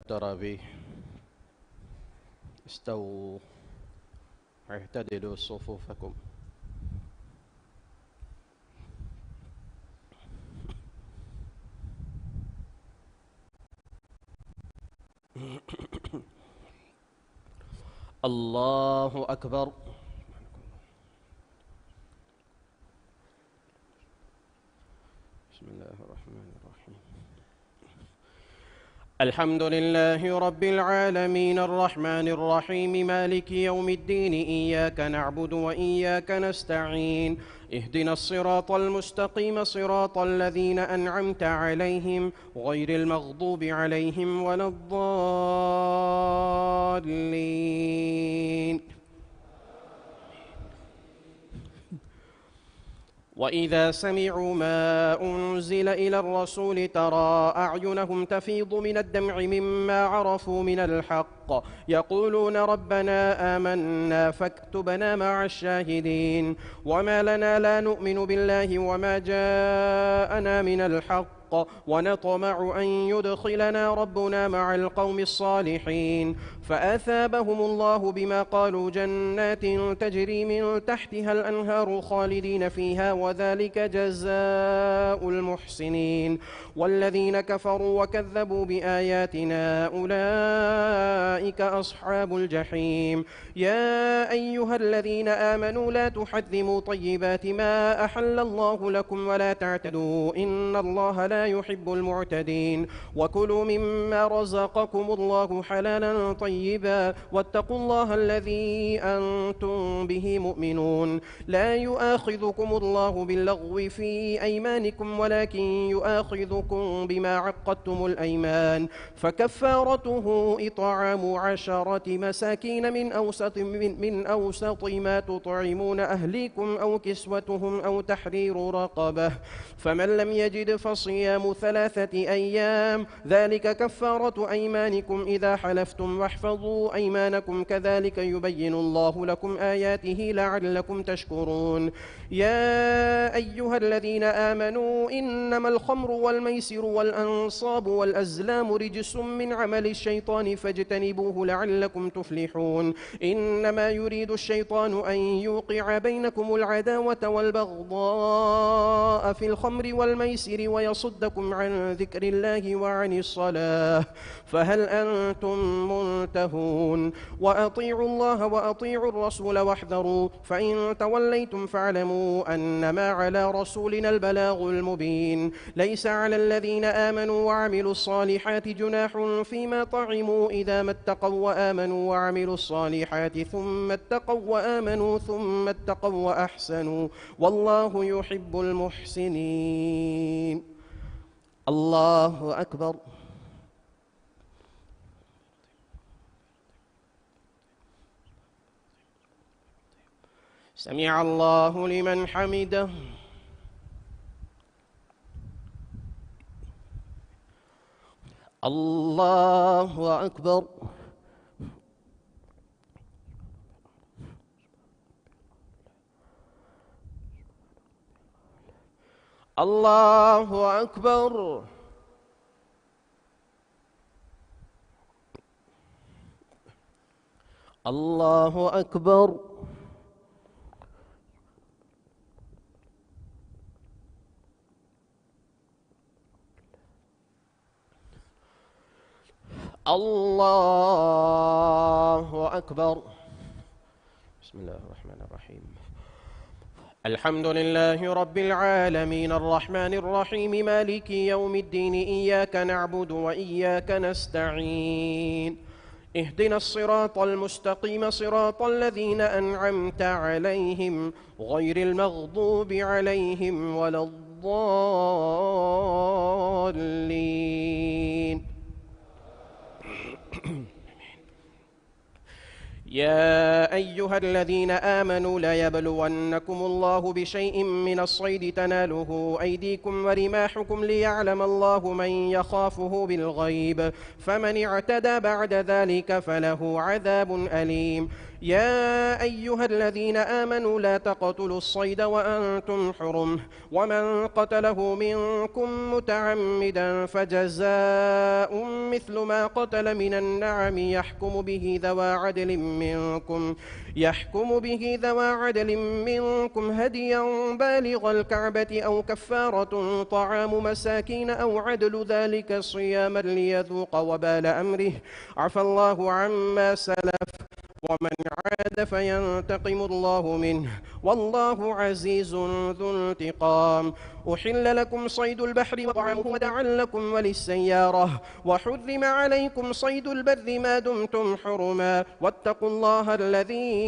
التراويح استووا واعتدلوا صفوفكم. الله أكبر. بسم الله الرحمن الرحيم. الحمد لله رب العالمين الرحمن الرحيم مالك يوم الدين، إياك نعبد وإياك نستعين، اهدنا الصراط المستقيم صراط الذين أنعمت عليهم غير المغضوب عليهم ولا الضالين. وإذا سمعوا ما أنزل إلى الرسول ترى أعينهم تفيض من الدمع مما عرفوا من الحق، يقولون ربنا آمنا فاكتبنا مع الشاهدين. وما لنا لا نؤمن بالله وما جاءنا من الحق ونطمع أن يدخلنا ربنا مع القوم الصالحين، فأثابهم الله بما قالوا جنات تجري من تحتها الأنهار خالدين فيها وذلك جزاء المحسنين. والذين كفروا وكذبوا بآياتنا أولئك أصحاب الجحيم. يا أيها الذين آمنوا لا تحرموا طيبات ما أحل الله لكم ولا تعتدوا إن الله لا يحب المعتدين. وكلوا مما رزقكم الله حلالا طيبا واتقوا الله الذي أنتم به مؤمنون. لا يؤاخذكم الله باللغو في أيمانكم ولكن يؤاخذكم بما عقدتم الأيمان، فكفارته إطعام 10 مساكين من أوسط ما تطعمون أهليكم أو كسوتهم أو تحرير رقبة، فمن لم يجد فصيام 3 أيام، ذلك كفارة أيمانكم إذا حلفتم، واحفظوا أيمانكم كذلك يبين الله لكم آياته لعلكم تشكرون. يا أيها الذين آمنوا إنما الخمر والميسر والأنصاب والأزلام رجس من عمل الشيطان فاجتنبوه لعلكم تفلحون. إنما يريد الشيطان أن يوقع بينكم العداوة والبغضاء في الخمر والميسر ويصدكم عن ذكر الله وعن الصلاة، فهل أنتم منتهون؟ وأطيعوا الله وأطيعوا الرسول واحذروا، فإن توليتم فاعلموا أنما على رسولنا البلاغ المبين. ليس على الذين آمنوا وعملوا الصالحات جناح فيما طعموا إذا ما اتقوا وآمنوا وعملوا الصالحات ثم اتقوا وآمنوا ثم اتقوا وأحسنوا والله يحب المحسنين. الله أكبر. سمع الله لمن حمده. الله أكبر. الله أكبر. الله أكبر. الله أكبر. بسم الله الرحمن الرحيم. الحمد لله رب العالمين الرحمن الرحيم مالك يوم الدين، إياك نعبد وإياك نستعين، اهدنا الصراط المستقيم صراط الذين أنعمت عليهم غير المغضوب عليهم ولا الضالين. يا أيها الذين آمنوا ليبلونكم الله بشيء من الصيد تناله أيديكم ورماحكم ليعلم الله من يخافه بالغيب فمن اعتدى بعد ذلك فله عذاب أليم. يا أيها الذين آمنوا لا تقتلوا الصيد وأنتم حرم ومن قتله منكم متعمدا فجزاء مثل ما قتل من النعم يحكم به ذوى عدل منكم هديا بالغ الكعبة أو كفارة طعام مساكين أو عدل ذلك صياما ليذوق وبال أمره عفى الله عما سلف ومن عاد فينتقم الله منه والله عزيز ذو انتقام. أحل لكم صيد البحر وطعامه متاعا لكم وللسيارة وحرم عليكم صيد البر ما دمتم حرما واتقوا الله الذي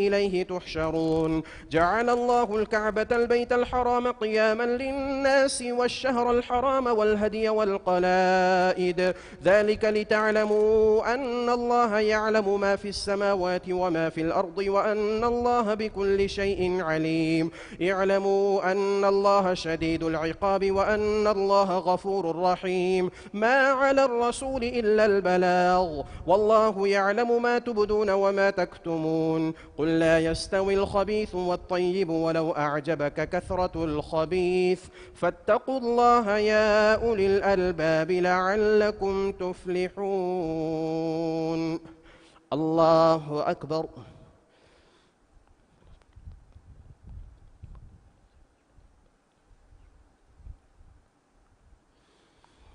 إليه تحشرون. جعل الله الكعبة البيت الحرام قياما للناس والشهر الحرام والهدي والقلائد ذلك لتعلموا أن الله يعلم ما في السماوات وما في الأرض وأن الله بكل شيء عليم. اعلموا أن الله شديد العقاب وأن الله غفور رحيم. ما على الرسول إلا البلاغ والله يعلم ما تبدون وما تكتمون. قل لا يستوي الخبيث والطيب ولو أعجبك كثرة الخبيث فاتقوا الله يا أولي الألباب لعلكم تفلحون. الله أكبر.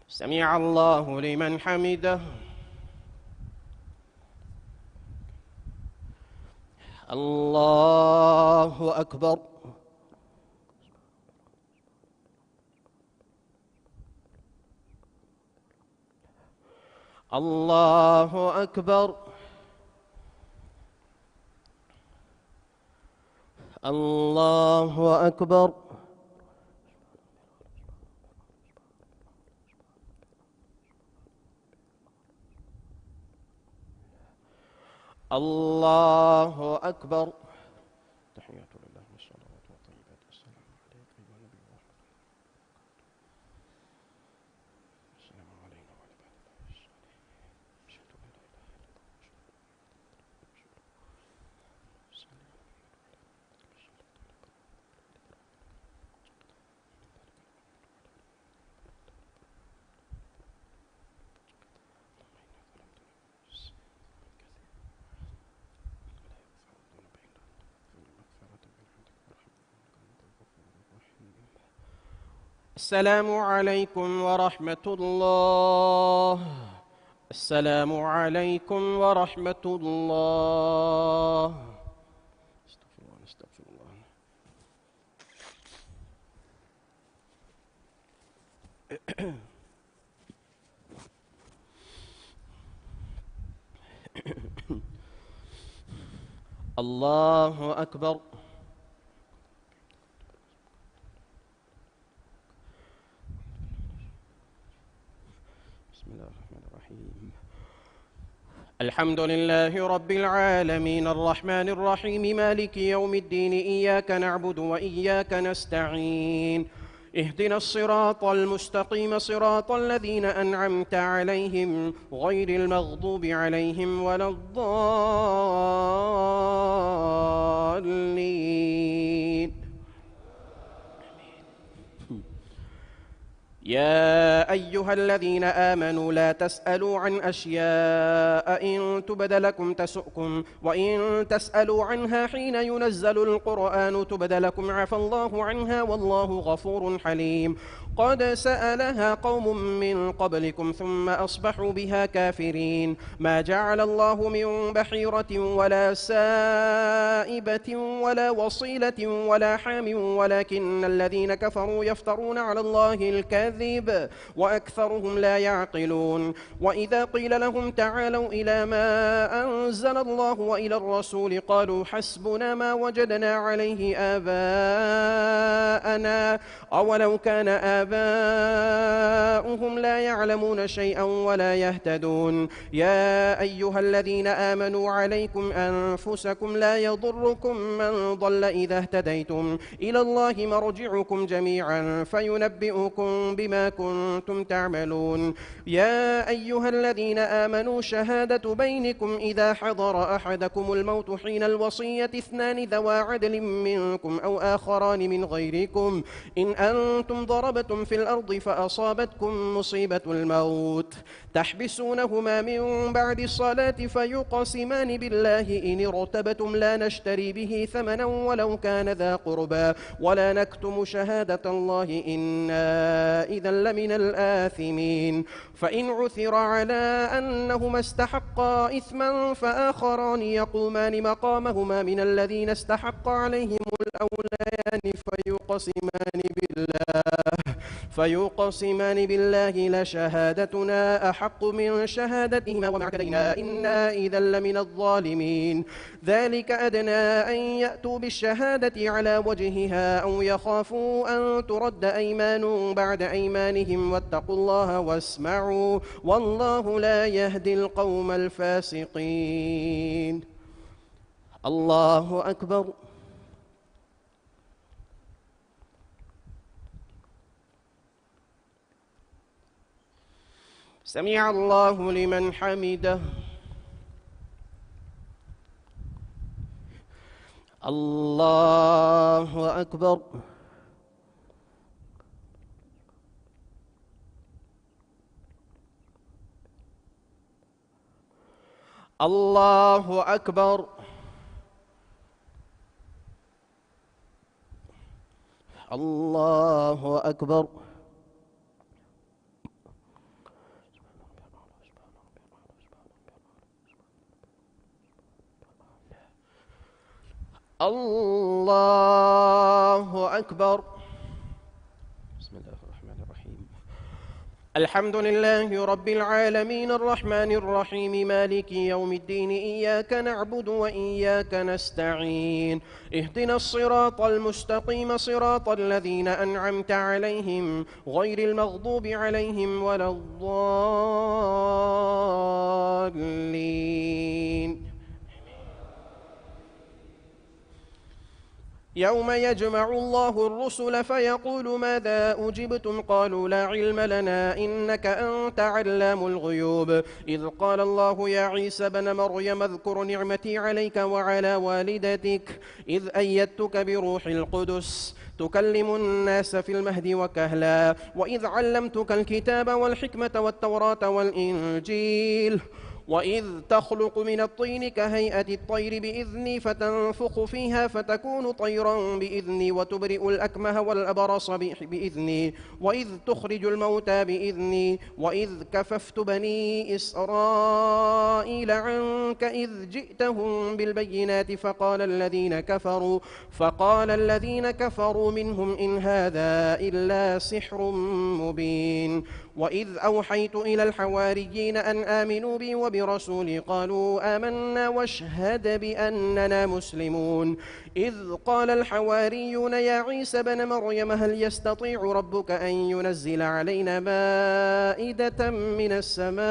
سمع الله لمن حمده. الله أكبر. الله أكبر. الله أكبر. الله أكبر. تحيات لله والصلوات والطيبات والسلام عليك أيها النبي ورحمة الله السلام علينا وعلى عباد الله الصالحين أشهد أن لا إله إلا السلام عليكم ورحمة الله. السلام عليكم ورحمة الله. استغفر الله نستغفر الله. الله أكبر. الحمد لله رب العالمين الرحمن الرحيم مالك يوم الدين إياك نعبد وإياك نستعين اهدنا الصراط المستقيم صراط الذين أنعمت عليهم غير المغضوب عليهم ولا الضالين. يا أيها الذين آمنوا لا تسألوا عن أشياء إن تبد لكم تسؤكم وإن تسألوا عنها حين ينزل القرآن تبد لكم عفى الله عنها والله غفور حليم. قد سألها قوم من قبلكم ثم أصبحوا بها كافرين. ما جعل الله من بحيرة ولا سائبة ولا وصيلة ولا حام ولكن الذين كفروا يفترون على الله الكذب كذب وأكثرهم لا يعقلون. وإذا قيل لهم تعالوا إلى ما أنزل الله وإلى الرسول قالوا حسبنا ما وجدنا عليه آباءنا أولو كان آباؤهم لا يعلمون شيئا ولا يهتدون. يا أيها الذين آمنوا عليكم أنفسكم لا يضركم من ضل إذا اهتديتم إلى الله مرجعكم جميعا فينبئكم بما كنتم تعملون. يا أيها الذين آمنوا شهادة بينكم إذا حضر أحدكم الموت حين الوصية اثنان ذوى عدل منكم أو آخران من غيركم إن أنتم ضربتم في الأرض فأصابتكم مصيبة الموت تحبسونهما من بعد الصلاة فيقسمان بالله إن ارتبتم لا نشتري به ثمنا ولو كان ذا قربى ولا نكتم شهادة الله إنا إذا لمن الآثمين. فإن عثر على أنهما استحقا إثما فآخران يقومان مقامهما من الذين استحق عليهم الأوليان فيقسمان بالله لشهادتنا أحق من شهادتهما وما اعتدينا إنا إذا لمن الظالمين. ذلك أدنى أن يأتوا بالشهادة على وجهها أو يخافوا أن ترد أيمان بعد أيمانهم واتقوا الله واسمعوا والله لا يهدي القوم الفاسقين. الله أكبر. سمع الله لمن حمده. الله أكبر. الله أكبر. الله أكبر. الله أكبر. بسم الله الرحمن الرحيم. الحمد لله رب العالمين الرحمن الرحيم مالك يوم الدين إياك نعبد وإياك نستعين اهدنا الصراط المستقيم صراط الذين أنعمت عليهم غير المغضوب عليهم ولا الضالين. يوم يجمع الله الرسل فيقول ماذا أجبتم قالوا لا علم لنا إنك أنت علام الغيوب. إذ قال الله يا عيسى بن مريم اذكر نعمتي عليك وعلى والدتك إذ أيدتك بروح القدس تكلم الناس في المهد وكهلا وإذ علمتك الكتاب والحكمة والتوراة والإنجيل وإذ تخلق من الطين كهيئة الطير بإذني فتنفخ فيها فتكون طيرا بإذني وتبرئ الأكمه والأبرص بإذني وإذ تخرج الموتى بإذني وإذ كففت بني إسرائيل عنك إذ جئتهم بالبينات فقال الذين كفروا منهم إن هذا إلا سحر مبين. وإذ أوحيت إلى الحواريين أن آمنوا بي وبرسولي قالوا آمنا واشهد بأننا مسلمون. إذ قال الحواريون يا عيسى بن مريم هل يستطيع ربك أن ينزل علينا مائدة من السماء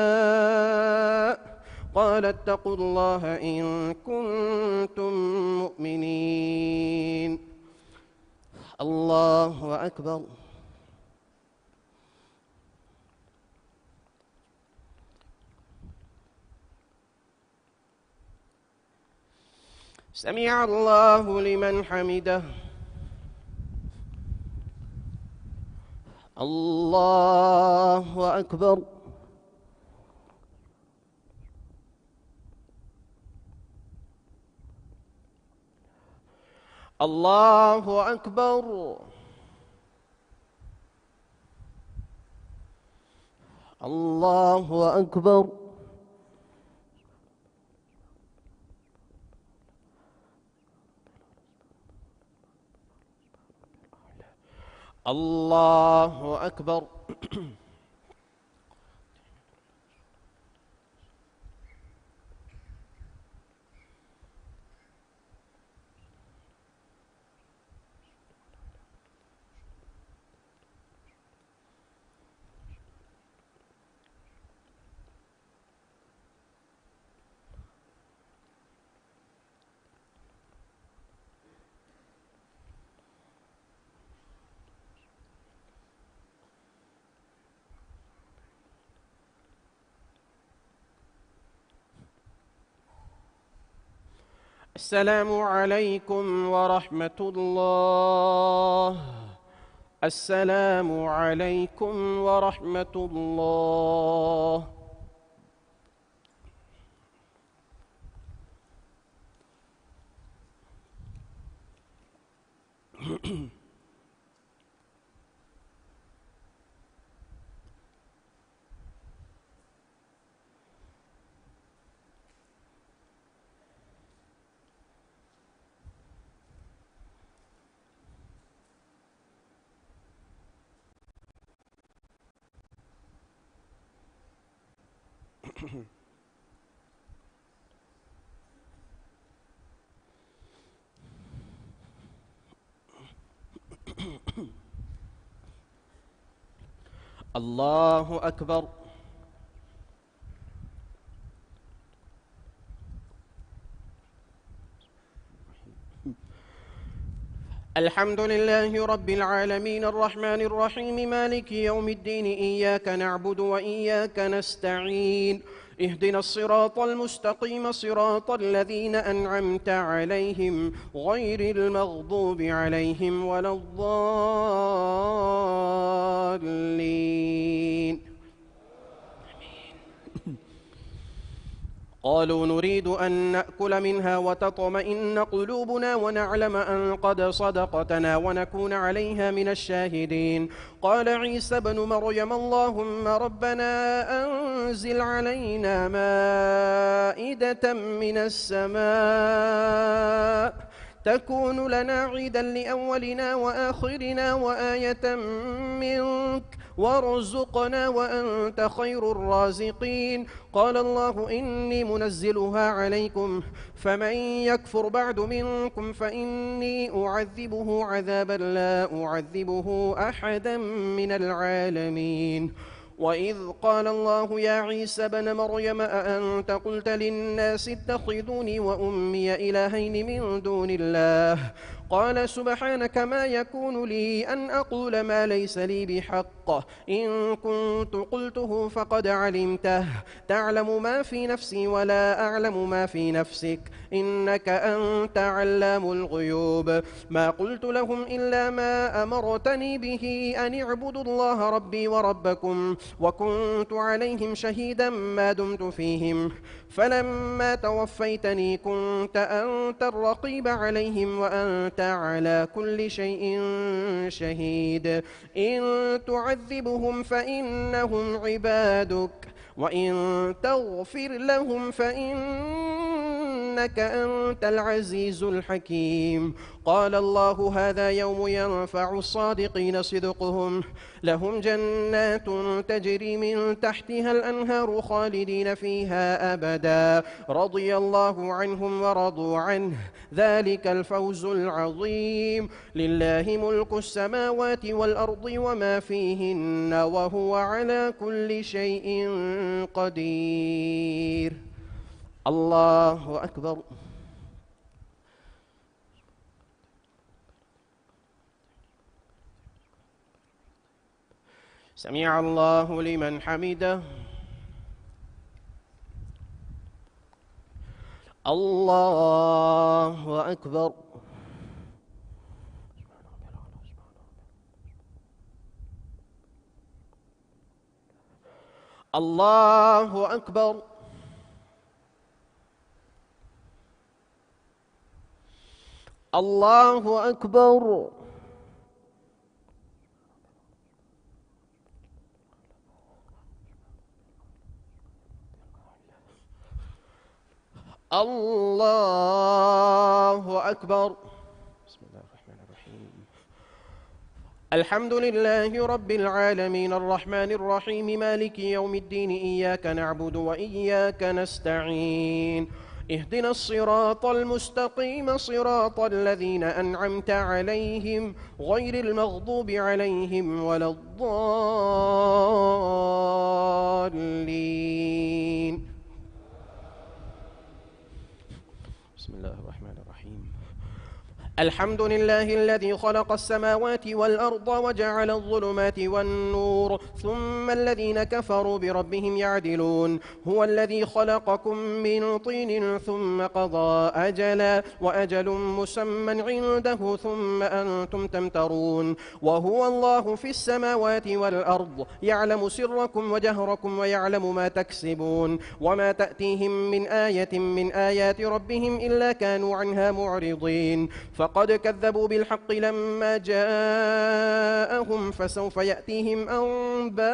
قال اتقوا الله إن كنتم مؤمنين. الله أكبر. سمع الله لمن حمده. الله أكبر. الله أكبر. الله أكبر. الله أكبر. السلام عليكم ورحمة الله. السلام عليكم ورحمة الله. الله أكبر. الحمد لله رب العالمين الرحمن الرحيم مالك يوم الدين إياك نعبد وإياك نستعين اهدنا الصراط المستقيم صراط الذين أنعمت عليهم غير المغضوب عليهم ولا الضالين. قالوا نريد أن نأكل منها وتطمئن قلوبنا ونعلم أن قد صدقتنا ونكون عليها من الشاهدين. قال عيسى بن مريم اللهم ربنا أنزل علينا مائدة من السماء تكون لنا عيدا لأولنا وآخرنا وآية منك وارزقنا وأنت خير الرازقين. قال الله إني منزلها عليكم فمن يكفر بعد منكم فإني أعذبه عذابا لا أعذبه أحدا من العالمين. وإذ قال الله يا عيسى بن مريم أأنت قلت للناس اتخذوني وأمي إلهين من دون الله قال سبحانك ما يكون لي أن أقول ما ليس لي بحق إن كنت قلته فقد علمته تعلم ما في نفسي ولا أعلم ما في نفسك إنك أنت علام الغيوب. ما قلت لهم إلا ما أمرتني به أن اعبدوا الله ربي وربكم وكنت عليهم شهيدا ما دمت فيهم فلما توفيتني كنت أنت الرقيب عليهم وأنت على كل شيء شهيد. إن تعذبهم فإنهم عبادك وإن تغفر لهم فإنك أنت العزيز الحكيم. قال الله هذا يوم ينفع الصادقين صدقهم لهم جنات تجري من تحتها الأنهار خالدين فيها أبدا رضي الله عنهم ورضوا عنه ذلك الفوز العظيم. لله ملك السماوات والأرض وما فيهن وهو على كل شيء قدير. الله أكبر. سمع الله لمن حمده. الله أكبر. الله أكبر. الله أكبر. الله أكبر. بسم الله الرحمن الرحيم. الحمد لله رب العالمين الرحمن الرحيم مالك يوم الدين إياك نعبد وإياك نستعين اهدنا الصراط المستقيم صراط الذين أنعمت عليهم غير المغضوب عليهم ولا الضالين. بسم الله الرحمن الرحيم. الحمد لله الذي خلق السماوات والأرض وجعل الظلمات والنور ثم الذين كفروا بربهم يعدلون. هو الذي خلقكم من طين ثم قضى أجلا وأجل مسمى عنده ثم أنتم تمترون. وهو الله في السماوات والأرض يعلم سركم وجهركم ويعلم ما تكسبون وما تأتيهم من آية من آيات ربهم إلا كانوا عنها معرضين. فقد كذبوا بالحق لما جاءهم فسوف يأتيهم أنباء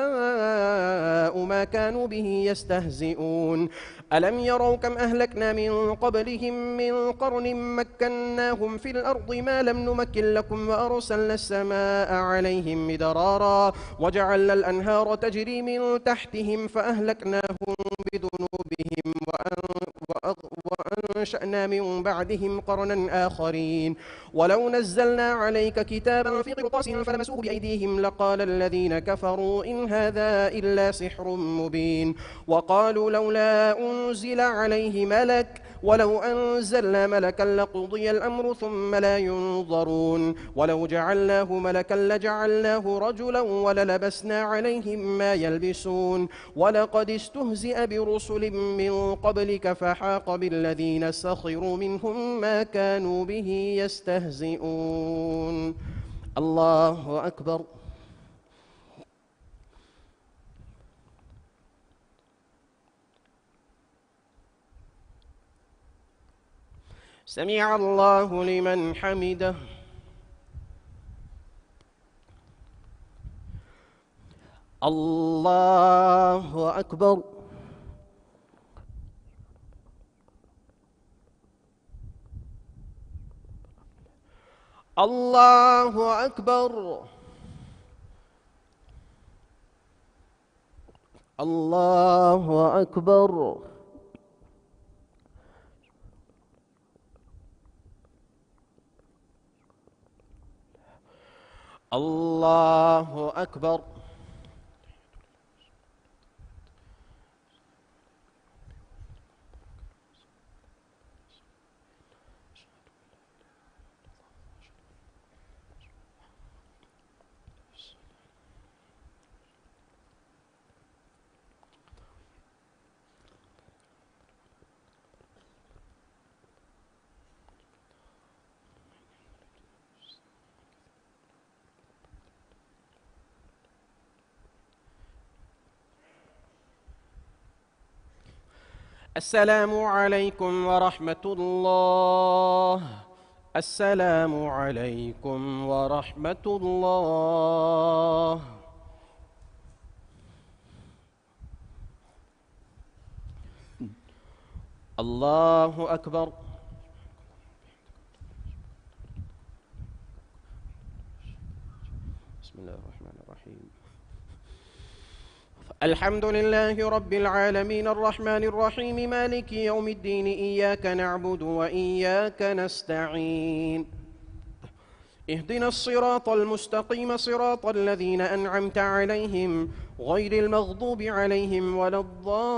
ما كانوا به يستهزئون. ألم يروا كم أهلكنا من قبلهم من قرن مكناهم في الأرض ما لم نمكن لكم وأرسلنا السماء عليهم مدرارا وجعلنا الأنهار تجري من تحتهم فأهلكناهم بذنوبهم وأنشأنا من بعدهم قرنا آخرين. ولو نزلنا عليك كتابا في قرطاس فلمسوه بأيديهم لقال الذين كفروا إن هذا إلا سحر مبين. وقالوا لولا أنزل عليه ملك ولو أنزلنا ملكا لقضي الأمر ثم لا ينظرون. ولو جعلناه ملكا لجعلناه رجلا وللبسنا عليهم ما يلبسون. ولقد استهزئ برسل من قبلك فحاق بالذين سخروا منهم ما كانوا به يستهزئون. الله أكبر. سمع الله لمن حمده. الله أكبر. الله أكبر. الله أكبر. الله أكبر. السلام عليكم ورحمة الله. السلام عليكم ورحمة الله. الله أكبر. بسم الله الرحمن الرحيم. الحمد لله رب العالمين الرحمن الرحيم مالك يوم الدين إياك نعبد وإياك نستعين اهدنا الصراط المستقيم صراط الذين أنعمت عليهم غير المغضوب عليهم ولا الضالين.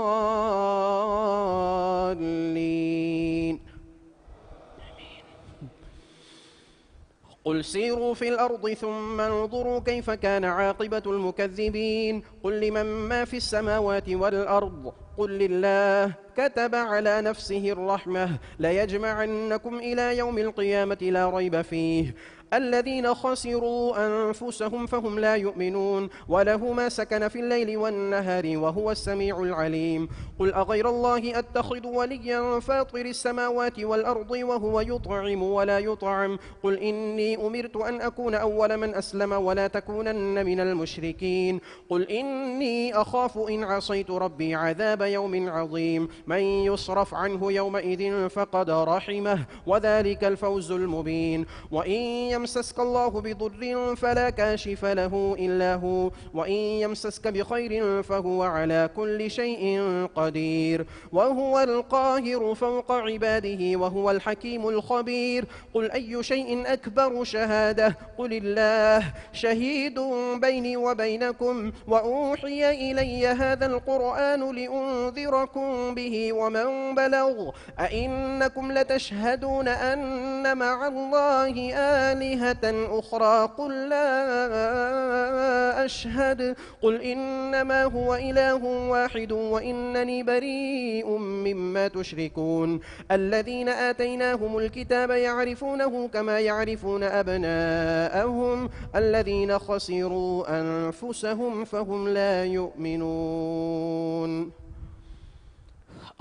قل سيروا في الأرض ثم انظروا كيف كان عاقبة المكذبين. قل لمن ما في السماوات والأرض قل لله كتب على نفسه الرحمة ليجمعنكم إلى يوم القيامة لا ريب فيه. الذين خسروا أنفسهم فهم لا يؤمنون وله ما سكن في الليل والنهار وهو السميع العليم. قل أغير الله أتخذ وليا فاطر السماوات والأرض وهو يطعم ولا يطعم. قل إني أمرت أن أكون أول من أسلم ولا تكونن من المشركين. قل إني أخاف إن عصيت ربي عذاب يوم عظيم. من يصرف عنه يومئذ فقد رحمه وذلك الفوز المبين. وإن يمسسك الله بضر فلا كاشف له إلا هو وإن يمسسك بخير فهو على كل شيء قدير وهو القاهر فوق عباده وهو الحكيم الخبير قل أي شيء أكبر شهادة قل الله شهيد بيني وبينكم وأوحي إلي هذا القرآن لأنذركم به ومن بلغ أئنكم لتشهدون أن مع الله آلهة أخرى قل لا أشهد قل إنما هو إله واحد وإنني بريء مما تشركون الذين آتيناهم الكتاب يعرفونه كما يعرفون أبناءهم الذين خسروا أنفسهم فهم لا يؤمنون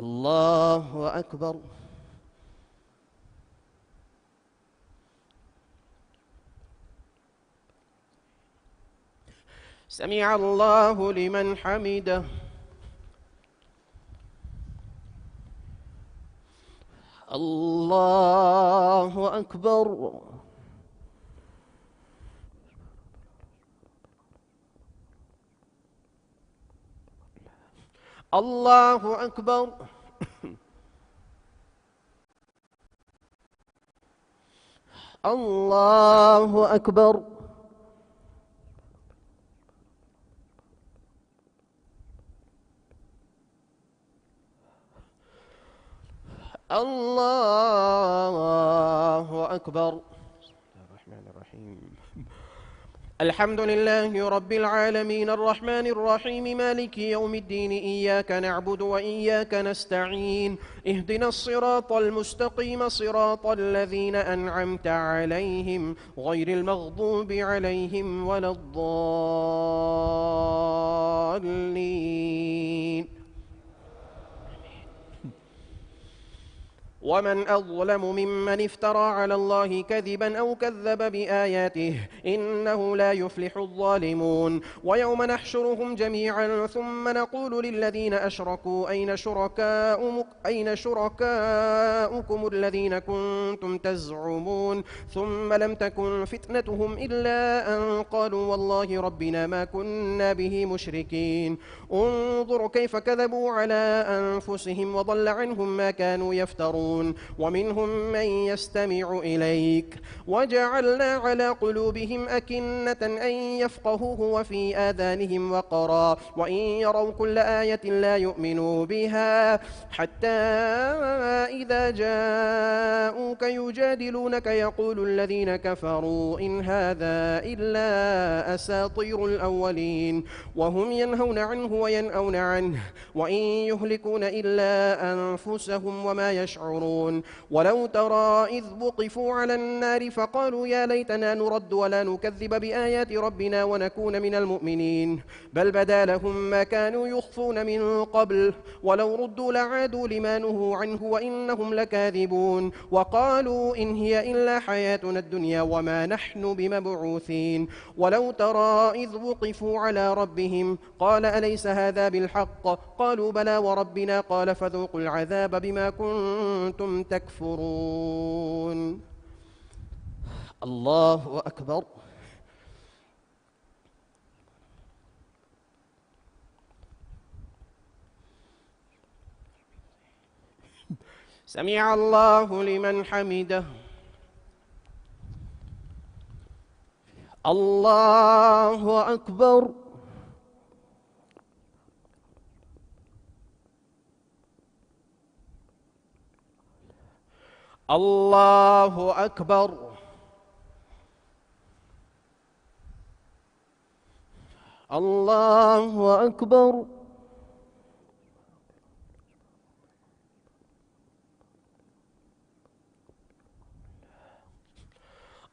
الله أكبر سمع الله لمن حمده الله أكبر الله أكبر الله أكبر الله أكبر الرحمن الرحيم الحمد لله رب العالمين الرحمن الرحيم مالك يوم الدين إياك نعبد وإياك نستعين اهدنا الصراط المستقيم صراط الذين أنعمت عليهم غير المغضوب عليهم ولا الضالين ومن أظلم ممن افترى على الله كذبا أو كذب بآياته إنه لا يفلح الظالمون ويوم نحشرهم جميعا ثم نقول للذين أشركوا أين شركاؤكم الذين كنتم تزعمون ثم لم تكن فتنتهم إلا أن قالوا والله ربنا ما كنا به مشركين انظر كيف كذبوا على أنفسهم وضل عنهم ما كانوا يفترون ومنهم من يستمع إليك وجعلنا على قلوبهم أكنة أن يفقهوه وفي آذانهم وقرا وإن يروا كل آية لا يؤمنوا بها حتى إذا جاءوك يجادلونك يقول الذين كفروا إن هذا إلا أساطير الأولين وهم ينهون عنه وينأون عنه وإن يهلكون إلا أنفسهم وما يشعرون ولو ترى إذ وقفوا على النار فقالوا يا ليتنا نرد ولا نكذب بآيات ربنا ونكون من المؤمنين بل بدا لهم ما كانوا يخفون من قبل ولو ردوا لعادوا لما نهوا عنه وإنهم لكاذبون وقالوا إن هي إلا حياتنا الدنيا وما نحن بمبعوثين ولو ترى إذ وقفوا على ربهم قال أليس هذا بالحق قالوا بلى وربنا قال فذوقوا العذاب بما كنتم تكفرون الله أكبر سمع الله لمن حمده الله أكبر الله أكبر الله أكبر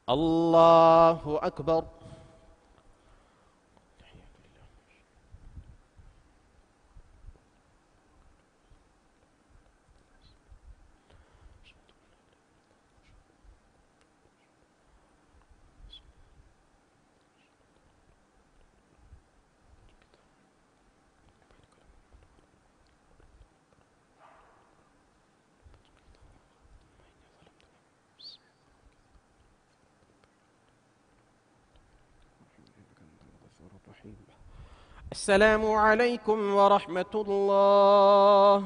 الله أكبر السلام عليكم ورحمة الله.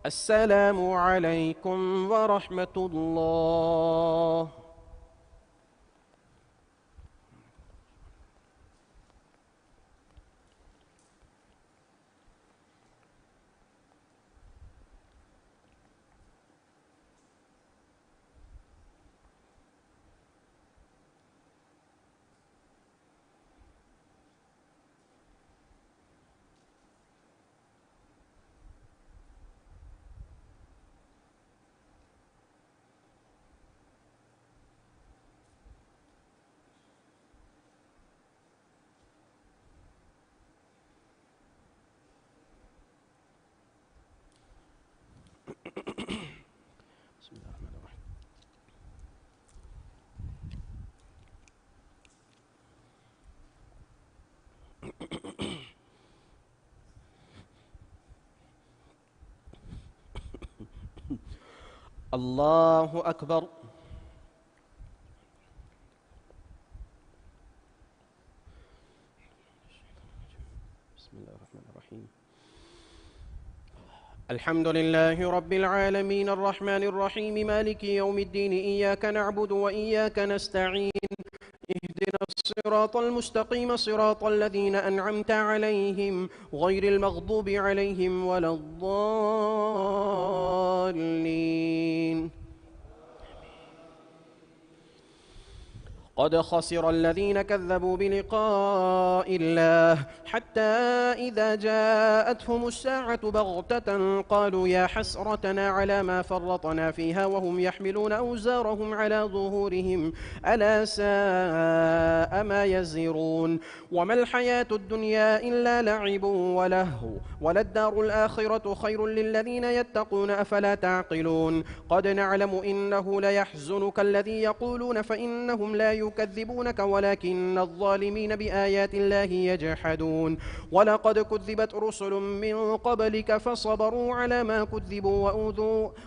السلام عليكم ورحمة الله. بسم الله الرحمن الرحيم. الله أكبر. بسم الله الرحمن الرحيم. الحمد لله رب العالمين الرحمن الرحيم مالك يوم الدين إياك نعبد وإياك نستعين اهدنا الصراط المستقيم صراط الذين أنعمت عليهم غير المغضوب عليهم ولا الضالين. قد خسر الذين كذبوا بلقاء الله حتى إذا جاءتهم الساعة بغتة قالوا يا حسرتنا على ما فرطنا فيها وهم يحملون أوزارهم على ظهورهم ألا ساء ما يزرون. وما الحياة الدنيا إلا لعب ولهو وللدار الآخرة خير للذين يتقون أفلا تعقلون. قد نعلم إنه ليحزنك الذي يقولون فإنهم لا يكذبونك ولكن الظالمين بآيات الله يجحدون. ولقد كذبت رسل من قبلك فصبروا على ما كذبوا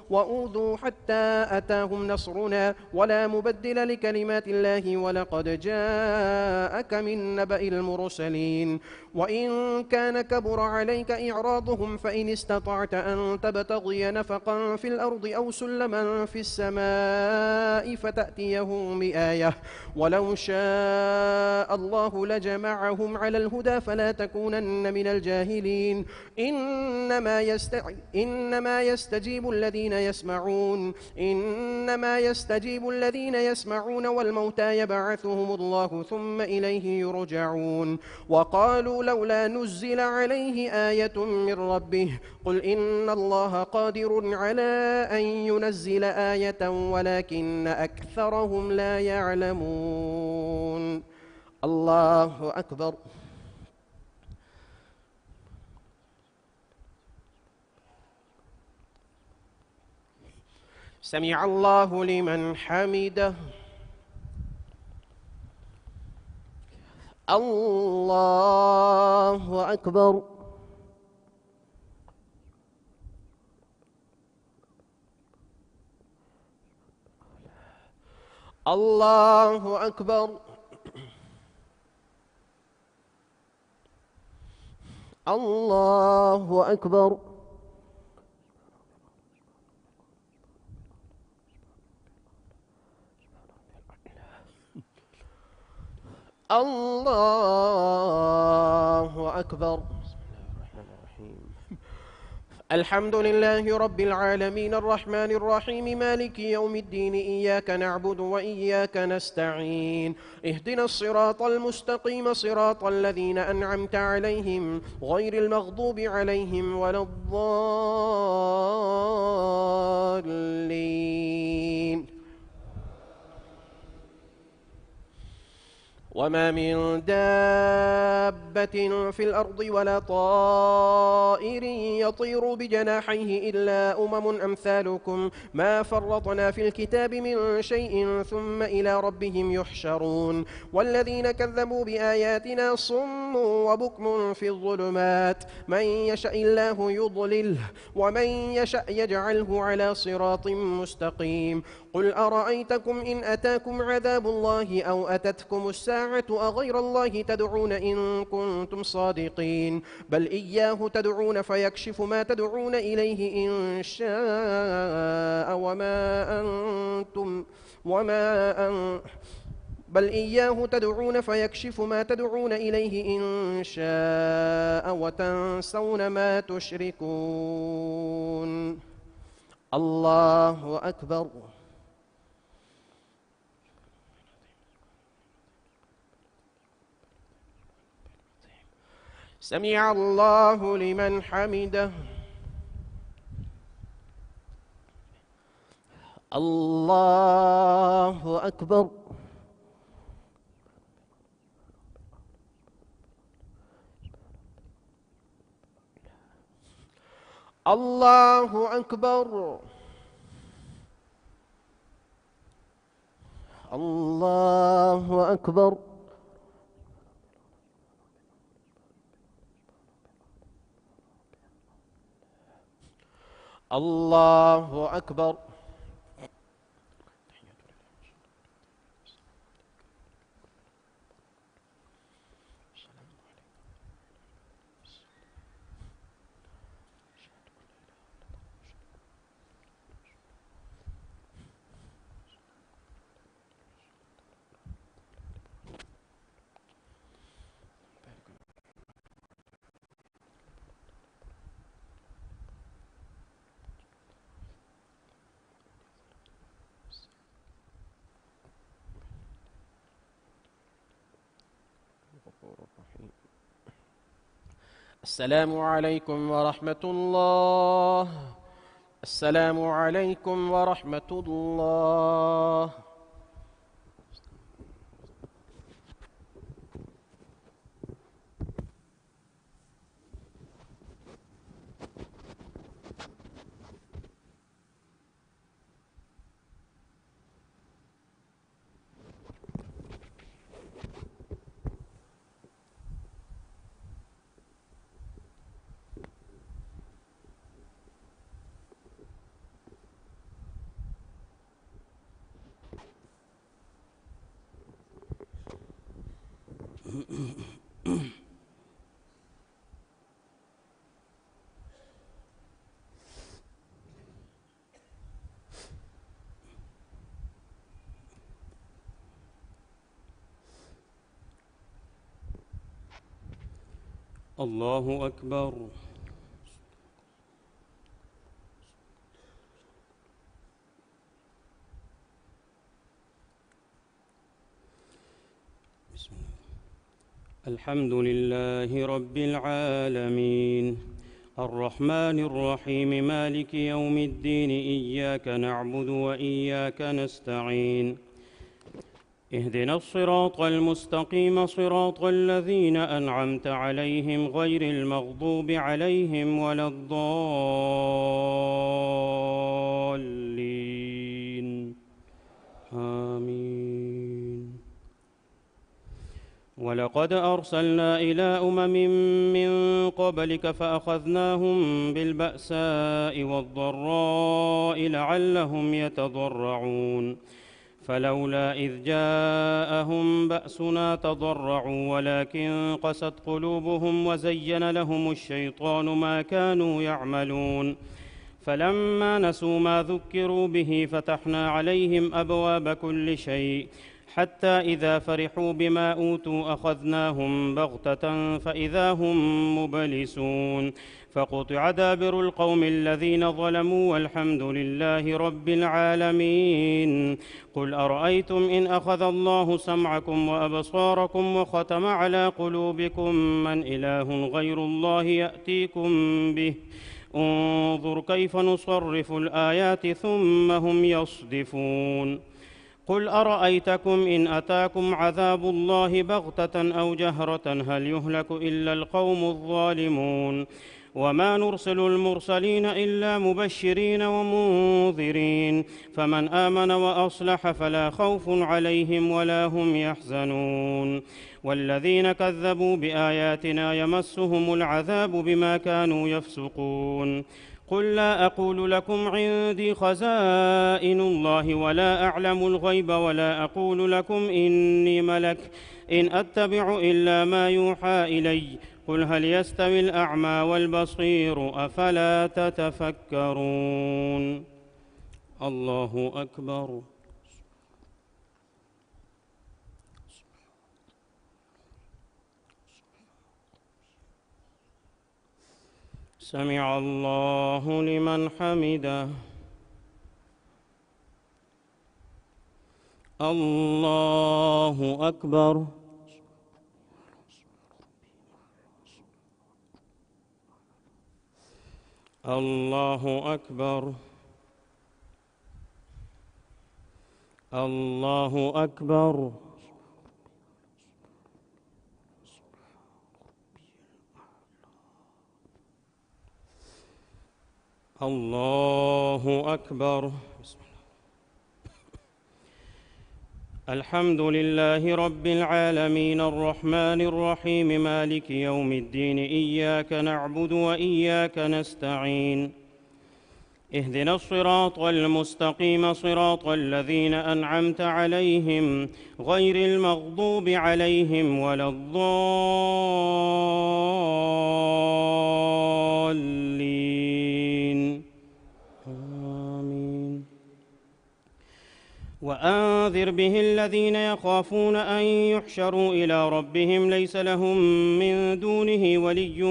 وأوذوا حتى أتاهم نصرنا ولا مبدل لكلمات الله ولقد جاءك من نبأ المرسلين. وإن كان كبر عليك إعراضهم فإن استطعت أن تبتغي نفقا في الأرض أو سلما في السماء فتأتيهم بآية ولو شاء الله لجمعهم على الهدى فلا تكونن من الجاهلين. إنما يستجيب الذين يسمعون والموتى يبعثهم الله ثم إليه يرجعون. وقالوا لولا نزل عليه آية من ربه قل إن الله قادر على أن ينزل آية ولكن أكثرهم لا يعلمون. الله أكبر. سمع الله لمن حمده. الله أكبر. الله أكبر. الله أكبر. الله أكبر. الحمد لله رب العالمين الرحمن الرحيم مالك يوم الدين إياك نعبد وإياك نستعين اهدنا الصراط المستقيم صراط الذين أنعمت عليهم غير المغضوب عليهم ولا الضالين. وما من دابة في الأرض ولا طائر يطير بجناحيه إلا أمثالكم ما فرطنا في الكتاب من شيء ثم إلى ربهم يحشرون. والذين كذبوا بآياتنا صم وبكم في الظلمات من يشاء الله يضلله ومن يشاء يجعله على صراط مستقيم. قل أرأيتكم إن أتاكم عذاب الله أو أتتكم الساعة الساعة أغير الله تدعون إن كنتم صادقين بل إياه تدعون فيكشف ما تدعون إليه إن شاء بل إياه تدعون فيكشف ما تدعون إليه إن شاء وتنسون ما تشركون. الله أكبر. سمع الله لمن حمده. الله أكبر. الله أكبر. الله أكبر. الله أكبر. السلام عليكم ورحمة الله. السلام عليكم ورحمة الله. الله أكبر. بسم الله. الحمد لله رب العالمين الرحمن الرحيم مالك يوم الدين إياك نعبد وإياك نستعين اهدنا الصراط المستقيم صراط الذين أنعمت عليهم غير المغضوب عليهم ولا الضالين آمين. ولقد أرسلنا إلى من قبلك فأخذناهم بالبأساء والضراء لعلهم يتضرعون فلولا إذ جاءهم بأسنا تضرعوا ولكن قست قلوبهم وزين لهم الشيطان ما كانوا يعملون فلما نسوا ما ذكروا به فتحنا عليهم أبواب كل شيء حتى إذا فرحوا بما أوتوا أخذناهم بغتة فإذا هم مبلسون فقطع دابر القوم الذين ظلموا والحمد لله رب العالمين. قل أرأيتم إن أخذ الله سمعكم وأبصاركم وختم على قلوبكم من إله غير الله يأتيكم به انظر كيف نصرف الآيات ثم هم يصدفون. قل أرأيتكم إن أتاكم عذاب الله بغتة أو جهرة هل يهلك إلا القوم الظالمون وما نرسل المرسلين إلا مبشرين ومنذرين فمن آمن وأصلح فلا خوف عليهم ولا هم يحزنون والذين كذبوا بآياتنا يمسهم العذاب بما كانوا يفسقون. قل لا أقول لكم عندي خزائن الله ولا أعلم الغيب ولا أقول لكم إني ملك إن أتبع إلا ما يوحى إلي قل هل يستوي الأعمى والبصير أفلا تتفكرون. الله أكبر. سمع الله لمن حمده. الله أكبر. الله أكبر. الله أكبر. الله أكبر. الحمد لله رب العالمين الرحمن الرحيم مالك يوم الدين إياك نعبد وإياك نستعين اهدنا الصراط المستقيم صراط الذين أنعمت عليهم غير المغضوب عليهم ولا الضالين آمين. وأنذر به الذين يخافون أن يحشروا إلى ربهم ليس لهم من دونه ولي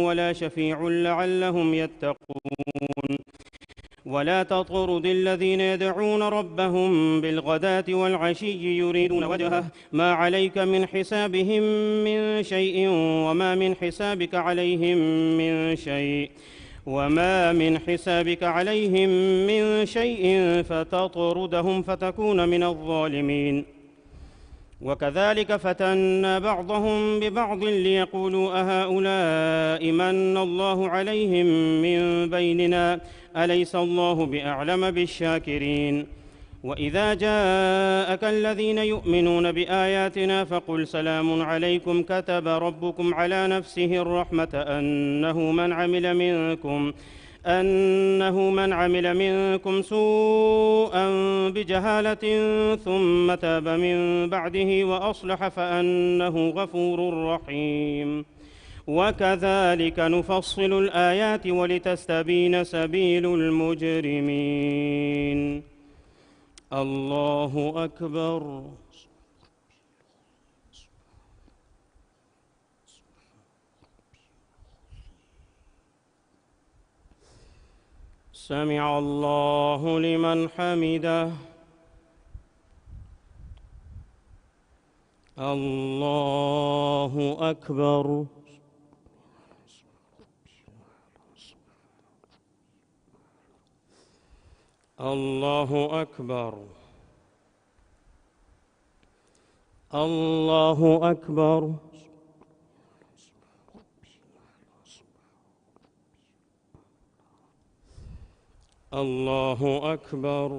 ولا شفيع لعلهم يتقون. ولا تطرد الذين يدعون ربهم بالغداة والعشي يريدون وجهه ما عليك من حسابهم من شيء وما من حسابك عليهم من شيء فتطردهم فتكون من الظالمين. وكذلك فتنا بعضهم ببعض ليقولوا أهؤلاء من الله عليهم من بيننا أليس الله بأعلم بالشاكرين. وإذا جاءك الذين يؤمنون بآياتنا فقل سلام عليكم كتب ربكم على نفسه الرحمة أنه من عمل منكم سوءا بجهالة ثم تاب من بعده وأصلح فأنه غفور رحيم. وكذلك نفصل الآيات ولتستبين سبيل المجرمين. الله أكبر. سمع الله لمن حمده. الله أكبر. الله أكبر. الله أكبر. الله أكبر.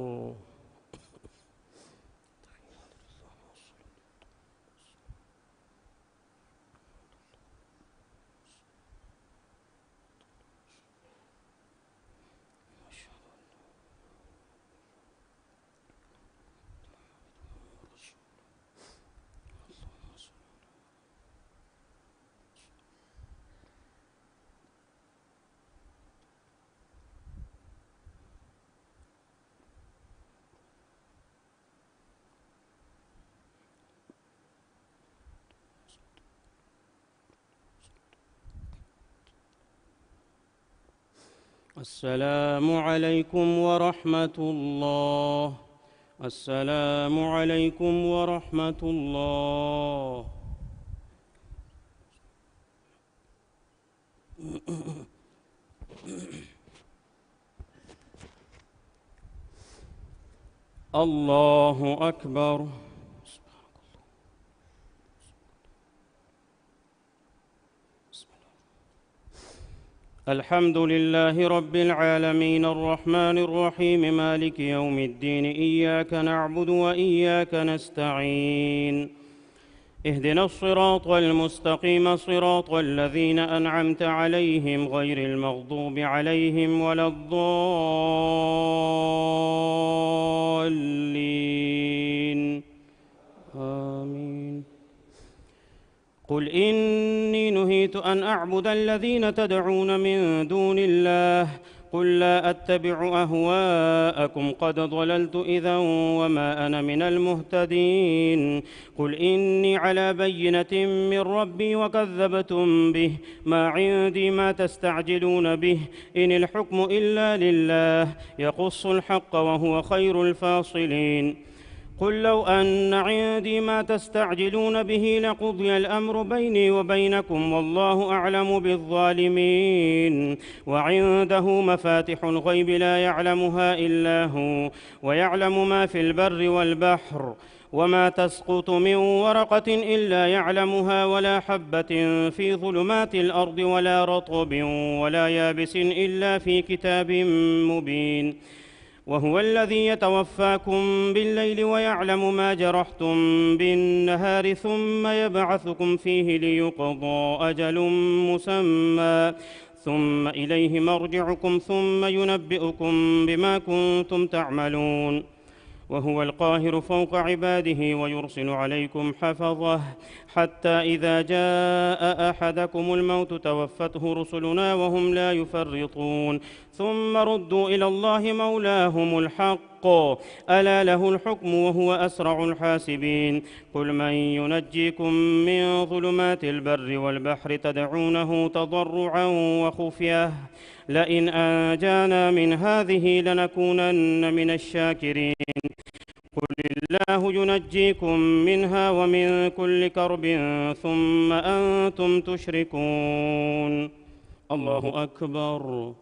السلام عليكم ورحمة الله. السلام عليكم ورحمة الله. الله أكبر. الحمد لله رب العالمين الرحمن الرحيم مالك يوم الدين إياك نعبد وإياك نستعين اهدنا الصراط المستقيم صراط الذين أنعمت عليهم غير المغضوب عليهم ولا الضالين آمين. قل إني نهيت أن أعبد الذين تدعون من دون الله قل لا أتبع أهواءكم قد ضللت إذا وما أنا من المهتدين. قل إني على بينة من ربي وكذبتم به ما عندي ما تستعجلون به إن الحكم إلا لله يقص الحق وهو خير الفاصلين. قل لو أن عندي ما تستعجلون به لقضي الأمر بيني وبينكم والله أعلم بالظالمين. وعنده مفاتح الغيب لا يعلمها إلا هو ويعلم ما في البر والبحر وما تسقط من ورقة إلا يعلمها ولا حبة في ظلمات الأرض ولا رطب ولا يابس إلا في كتاب مبين. وهو الذي يتوفاكم بالليل ويعلم ما جرحتم بالنهار ثم يبعثكم فيه ليقضى أجل مسمى ثم إليه مرجعكم ثم ينبئكم بما كنتم تعملون. وهو القاهر فوق عباده ويرسل عليكم حفظه حتى إذا جاء أحدكم الموت توفته رسلنا وهم لا يفرطون ثم ردوا إلى الله مولاهم الحق ألا له الحكم وهو أسرع الحاسبين. قل من ينجيكم من ظلمات البر والبحر تدعونه تضرعا وخفية لئن أنجانا من هذه لنكونن من الشاكرين. قل الله ينجيكم منها ومن كل كرب ثم أنتم تشركون. الله أكبر.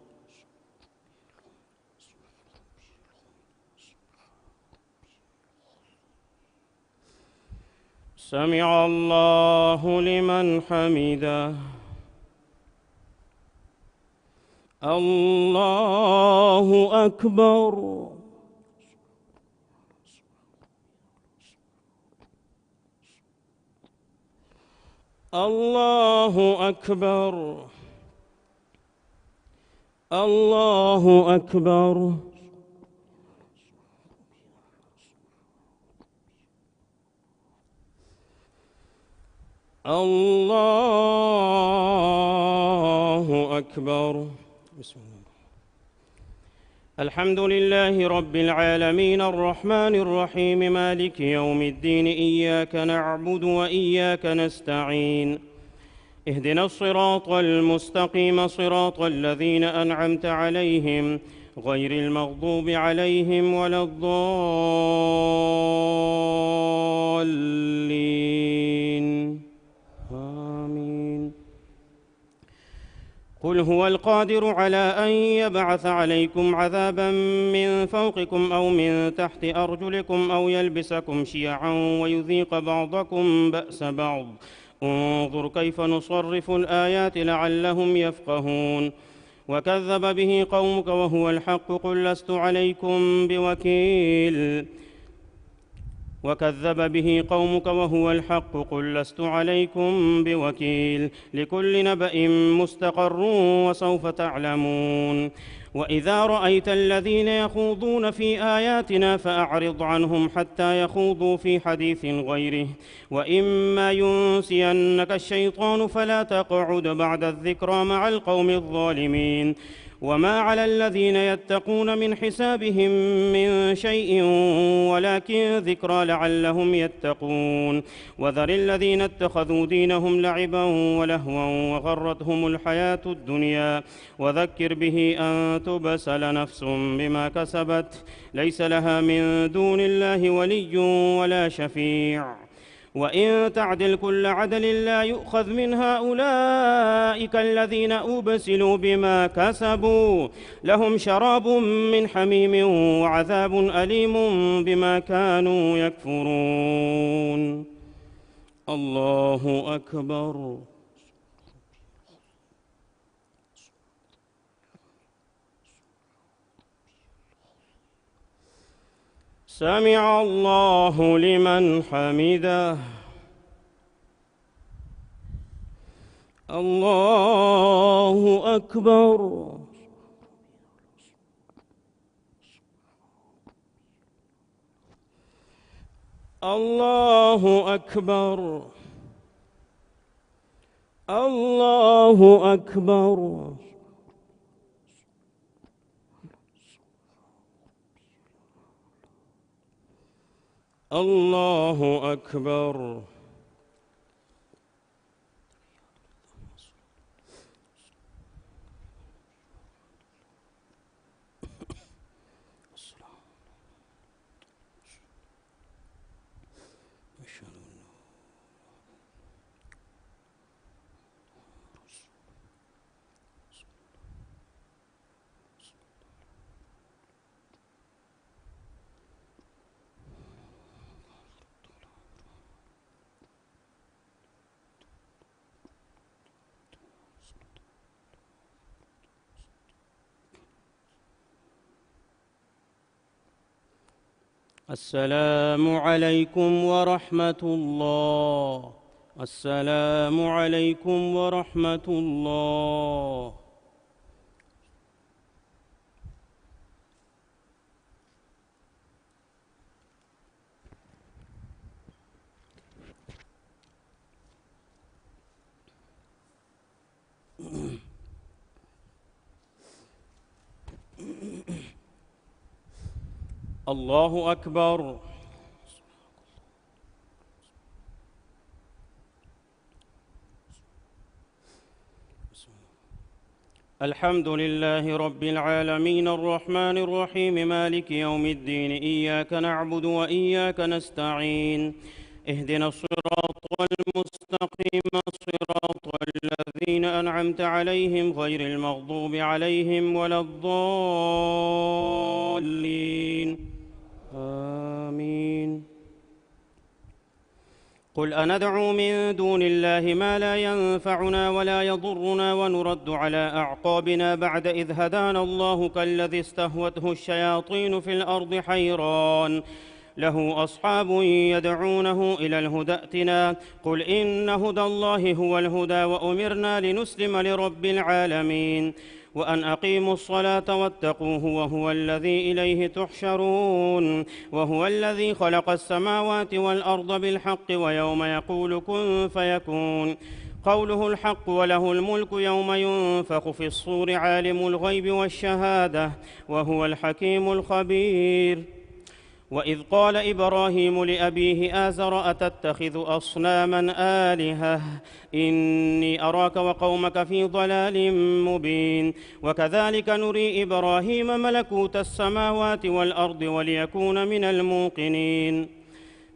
سمع الله لمن حمده. الله أكبر. الله أكبر. الله أكبر. الله أكبر. بسم الله. الحمد لله رب العالمين الرحمن الرحيم مالك يوم الدين إياك نعبد وإياك نستعين اهدنا الصراط المستقيم صراط الذين أنعمت عليهم غير المغضوب عليهم ولا الضالين آمين. قل هو القادر على أن يبعث عليكم عذابا من فوقكم أو من تحت أرجلكم أو يلبسكم شيعا ويذيق بعضكم بأس بعض انظر كيف نصرف الآيات لعلهم يفقهون. وكذب به قومك وهو الحق قل لست عليكم بوكيل. وكذب به قومك وهو الحق قل لست عليكم بوكيل لكل نبأ مستقر وسوف تعلمون. وإذا رأيت الذين يخوضون في آياتنا فأعرض عنهم حتى يخوضوا في حديث غيره وإما ينسينك الشيطان فلا تقعد بعد الذكرى مع القوم الظالمين. وما على الذين يتقون من حسابهم من شيء ولكن ذكرى لعلهم يتقون. وذر الذين اتخذوا دينهم لعبا ولهوا وغرتهم الحياة الدنيا وذكر به أن تبسل نفس بما كسبت ليس لها من دون الله ولي ولا شفيع وإن تعدل كل عدل لا يؤخذ منها أولئك الذين أبسلوا بما كسبوا لهم شراب من حميم وعذاب أليم بما كانوا يكفرون. الله أكبر. سمع الله لمن حمده. الله أكبر. الله أكبر. الله أكبر. الله أكبر. السلام عليكم ورحمة الله. السلام عليكم ورحمة الله. الله أكبر. الحمد لله رب العالمين الرحمن الرحيم مالك يوم الدين إياك نعبد وإياك نستعين اهدنا الصراط المستقيم صراط الذين أنعمت عليهم غير المغضوب عليهم ولا الضالين آمين. قل أندعو من دون الله ما لا ينفعنا ولا يضرنا ونرد على أعقابنا بعد إذ هدانا الله كالذي استهوته الشياطين في الأرض حيران له أصحاب يدعونه إلى الهدى ائتنا قل إن هدى الله هو الهدى وأمرنا لنسلم لرب العالمين وأن أقيموا الصلاة واتقوه وهو الذي إليه تحشرون وهو الذي خلق السماوات والأرض بالحق ويوم يقول كن فيكون قوله الحق وله الملك يوم ينفخ في الصور عالم الغيب والشهادة وهو الحكيم الخبير. وإذ قال إبراهيم لأبيه آزر أتتخذ أصناما آلهة إني أراك وقومك في ضلال مبين وكذلك نري إبراهيم ملكوت السماوات والأرض وليكون من الموقنين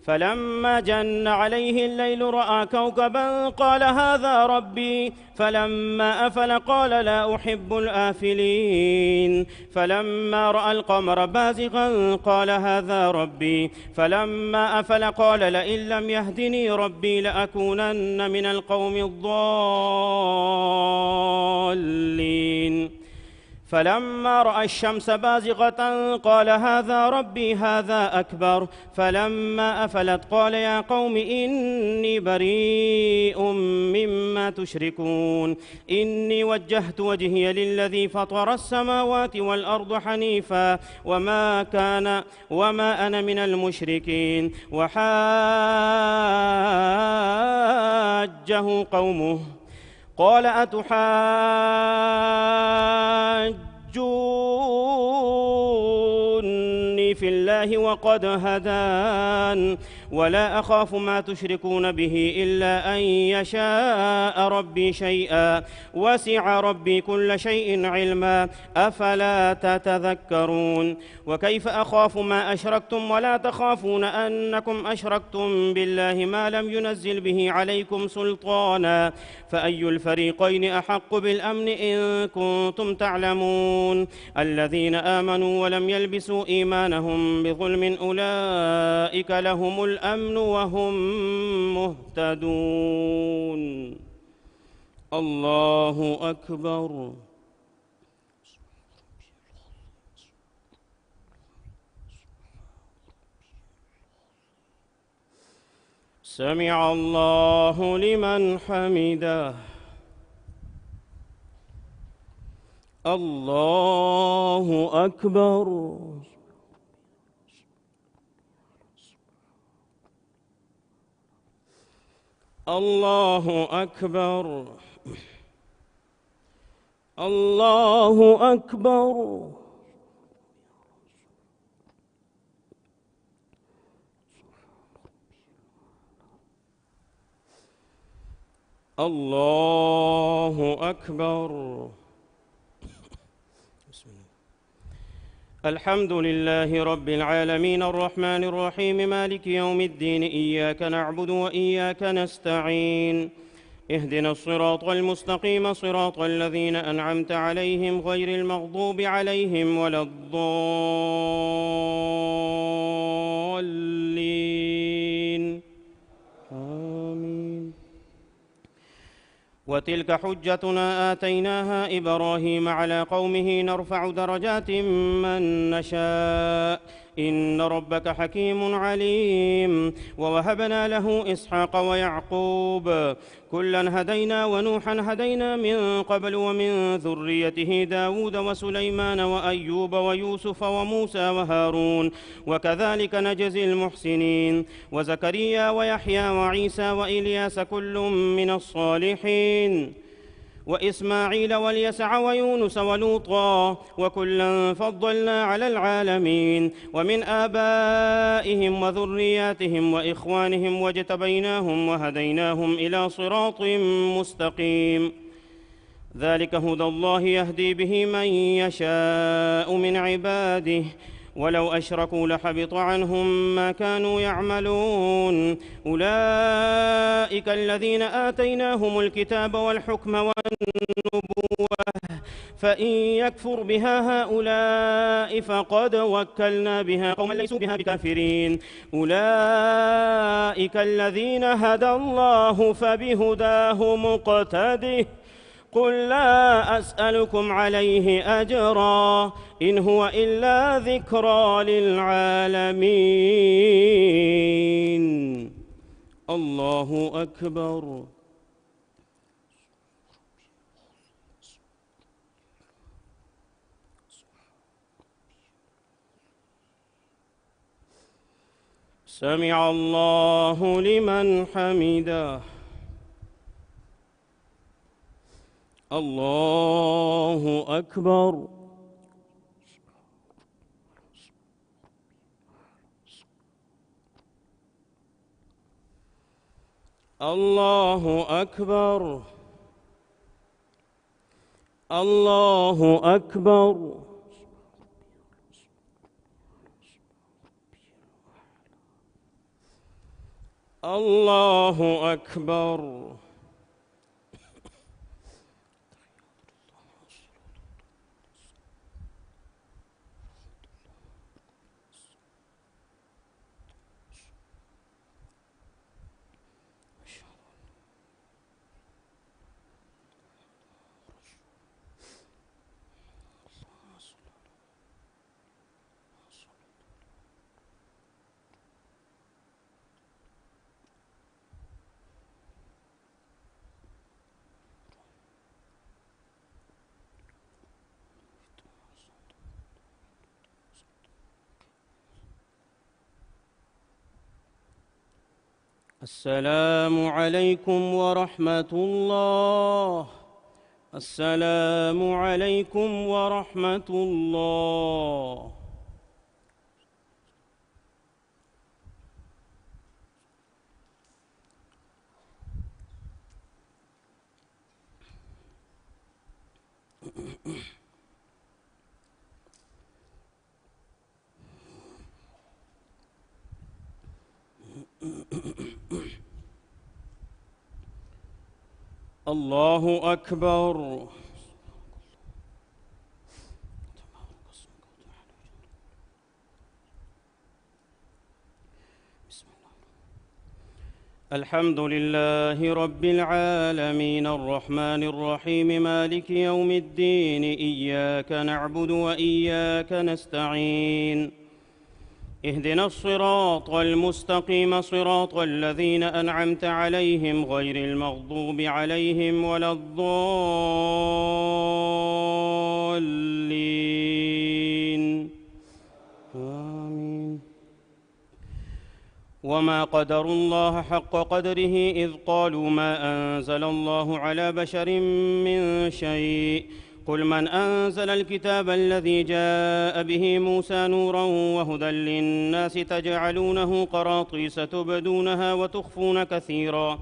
فلما جن عليه الليل رأى كوكبا قال هذا ربي فلما أفل قال لا أحب الآفلين فلما رأى القمر بازغا قال هذا ربي فلما أفل قال لئن لم يهدني ربي لأكونن من القوم الضالين فلما رأى الشمس بازغة قال هذا ربي هذا أكبر فلما أفلت قال يا قوم إني بريء مما تشركون إني وجهت وجهي للذي فطر السماوات والأرض حنيفا وما أنا من المشركين وحاجه قومه قال أتحاجوني في الله وقد هدان ولا أخاف ما تشركون به إلا أن يشاء ربي شيئا وسع ربي كل شيء علما أفلا تتذكرون وكيف أخاف ما أشركتم ولا تخافون أنكم أشركتم بالله ما لم ينزل به عليكم سلطانا فأي الفريقين أحق بالأمن إن كنتم تعلمون الذين آمنوا ولم يلبسوا إيمانهم بظلم أولئك لهم الأمن وهم مهتدون. الله أكبر. سمع الله لمن حمده. الله أكبر. الله أكبر. الله أكبر. الله أكبر. الحمد لله رب العالمين الرحمن الرحيم مالك يوم الدين إياك نعبد وإياك نستعين اهدنا الصراط المستقيم صراط الذين أنعمت عليهم غير المغضوب عليهم ولا الضالين آمين. وتلك حجتنا آتيناها إبراهيم على قومه نرفع درجات من نشاء إن ربك حكيم عليم. ووهبنا له إسحاق ويعقوب كلا هدينا ونوحا هدينا من قبل ومن ذريته داود وسليمان وأيوب ويوسف وموسى وهارون وكذلك نجزي المحسنين. وزكريا ويحيى وعيسى وإلياس كل من الصالحين وإسماعيل واليسع ويونس ولوطا وكلا فضلنا على العالمين. ومن آبائهم وذرياتهم وإخوانهم واجتبيناهم وهديناهم إلى صراط مستقيم. ذلك هدى الله يهدي به من يشاء من عباده ولو أشركوا لحبط عنهم ما كانوا يعملون. أولئك الذين آتيناهم الكتاب والحكم والنبوة فإن يكفر بها هؤلاء فقد وكلنا بها قوما ليسوا بها بكافرين. أولئك الذين هدى الله فبهداه مقتده قل لا أسألكم عليه أجرا إن هو إلا ذكرى للعالمين. الله أكبر. سمع الله لمن حمده. الله أكبر. الله أكبر. الله أكبر. الله أكبر. السلام عليكم ورحمة الله. السلام عليكم ورحمة الله. الله أكبر. الحمد لله رب العالمين الرحمن الرحيم مالك يوم الدين إياك نعبد وإياك نستعين اهدنا الصراط المستقيم صراط الذين أنعمت عليهم غير المغضوب عليهم ولا الضالين آمين. وما قدروا الله حق قدره إذ قالوا ما أنزل الله على بشر من شيء قل من أنزل الكتاب الذي جاء به موسى نورا وهدى للناس تجعلونه قراطيس تبدونها وتخفون كثيرا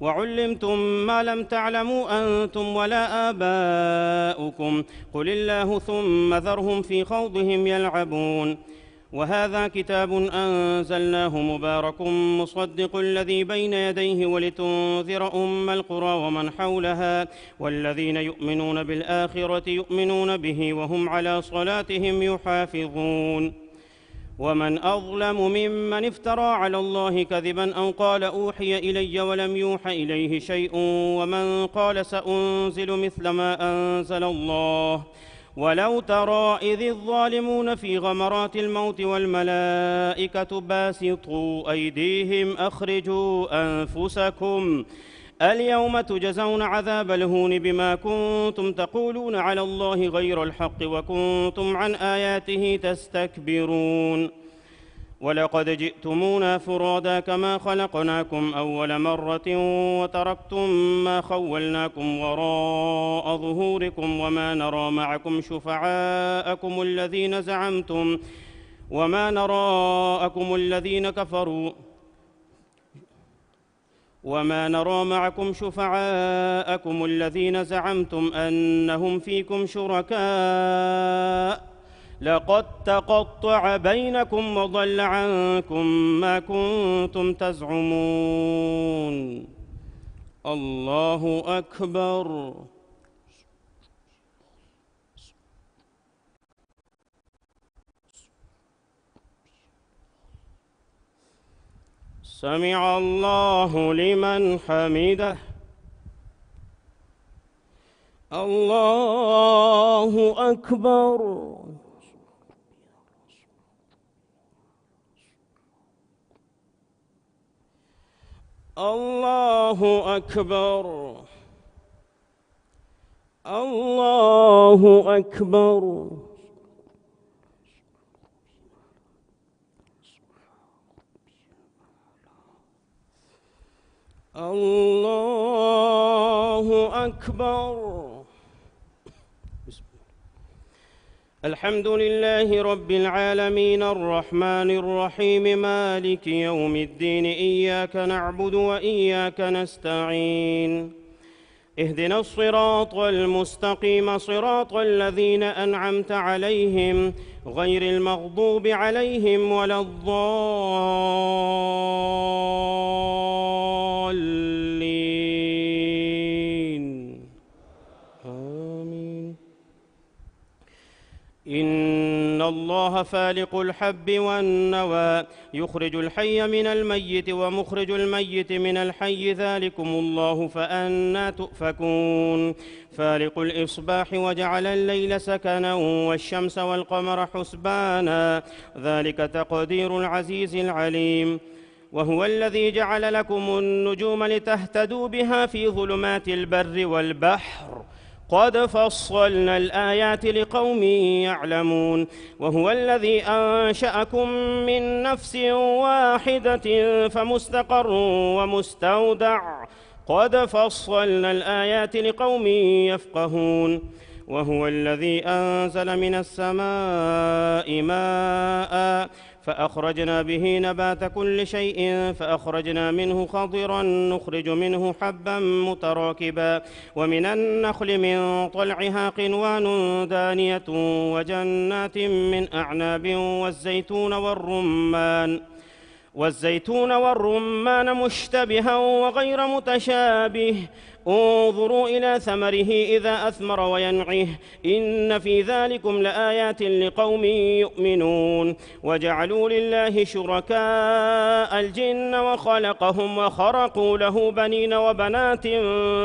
وعلمتم ما لم تعلموا أنتم ولا آباؤكم قل الله ثم ذرهم في خوضهم يلعبون. وهذا كتاب أنزلناه مبارك مصدق الذي بين يديه ولتنذر أم القرى ومن حولها والذين يؤمنون بالآخرة يؤمنون به وهم على صلاتهم يحافظون. ومن أظلم ممن افترى على الله كذبا أو قال أوحي إلي ولم يوح إليه شيء ومن قال سأنزل مثل ما أنزل الله ولو ترى إذ الظالمون في غمرات الموت والملائكة باسطوا أيديهم أخرجوا أنفسكم اليوم تجزون عذاب الهون بما كنتم تقولون على الله غير الحق وكنتم عن آياته تستكبرون. ولقد جئتمونا فرادا كما خلقناكم أول مرة وتركتم ما خولناكم وراء ظهوركم وما نرى معكم شفعاءكم الذين زعمتم أنهم فيكم شركاء لقد تقطع بينكم وضل عنكم ما كنتم تزعمون. الله أكبر. سمع الله لمن حمده. الله أكبر. الله أكبر. الله أكبر. الله أكبر. الحمد لله رب العالمين الرحمن الرحيم مالك يوم الدين إياك نعبد وإياك نستعين اهدنا الصراط المستقيم صراط الذين أنعمت عليهم غير المغضوب عليهم ولا الضالين آمين. إن الله فالق الحب والنوى يخرج الحي من الميت ومخرج الميت من الحي ذلكم الله فأنى تؤفكون. فالق الإصباح وجعل الليل سكنا والشمس والقمر حسبانا ذلك تقدير العزيز العليم. وهو الذي جعل لكم النجوم لتهتدوا بها في ظلمات البر والبحر قد فصلنا الآيات لقوم يعلمون. وهو الذي أنشأكم من نفس واحدة فمستقر ومستودع قد فصلنا الآيات لقوم يفقهون. وهو الذي أنزل من السماء ماء فأخرجنا به نبات كل شيء فأخرجنا منه خضرا نخرج منه حبا متراكبا ومن النخل من طلعها قنوان دانية وجنات من أعناب والزيتون والرمان مشتبها وغير متشابه انظروا إلى ثمره إذا أثمر وينعه إن في ذلكم لآيات لقوم يؤمنون. وجعلوا لله شركاء الجن وخلقهم وخرقوا له بنين وبنات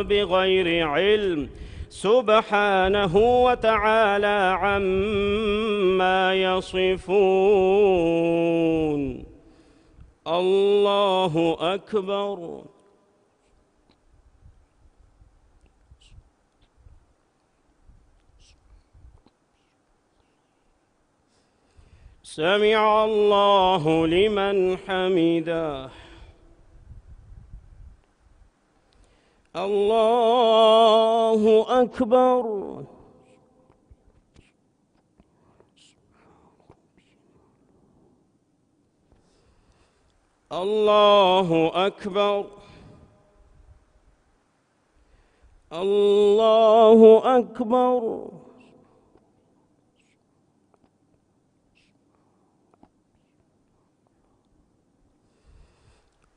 بغير علم سبحانه وتعالى عما يصفون. الله أكبر. سمع الله لمن حمده. الله أكبر. الله أكبر. الله أكبر.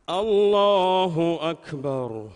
الله أكبر.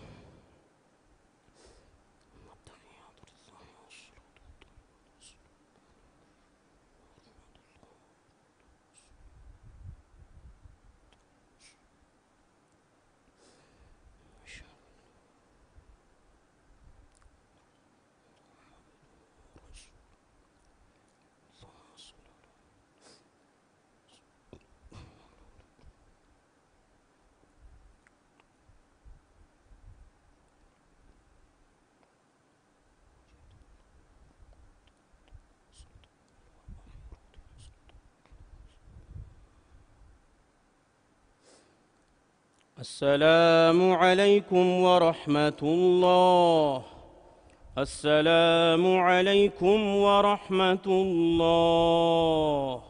السلام عليكم ورحمة الله. السلام عليكم ورحمة الله.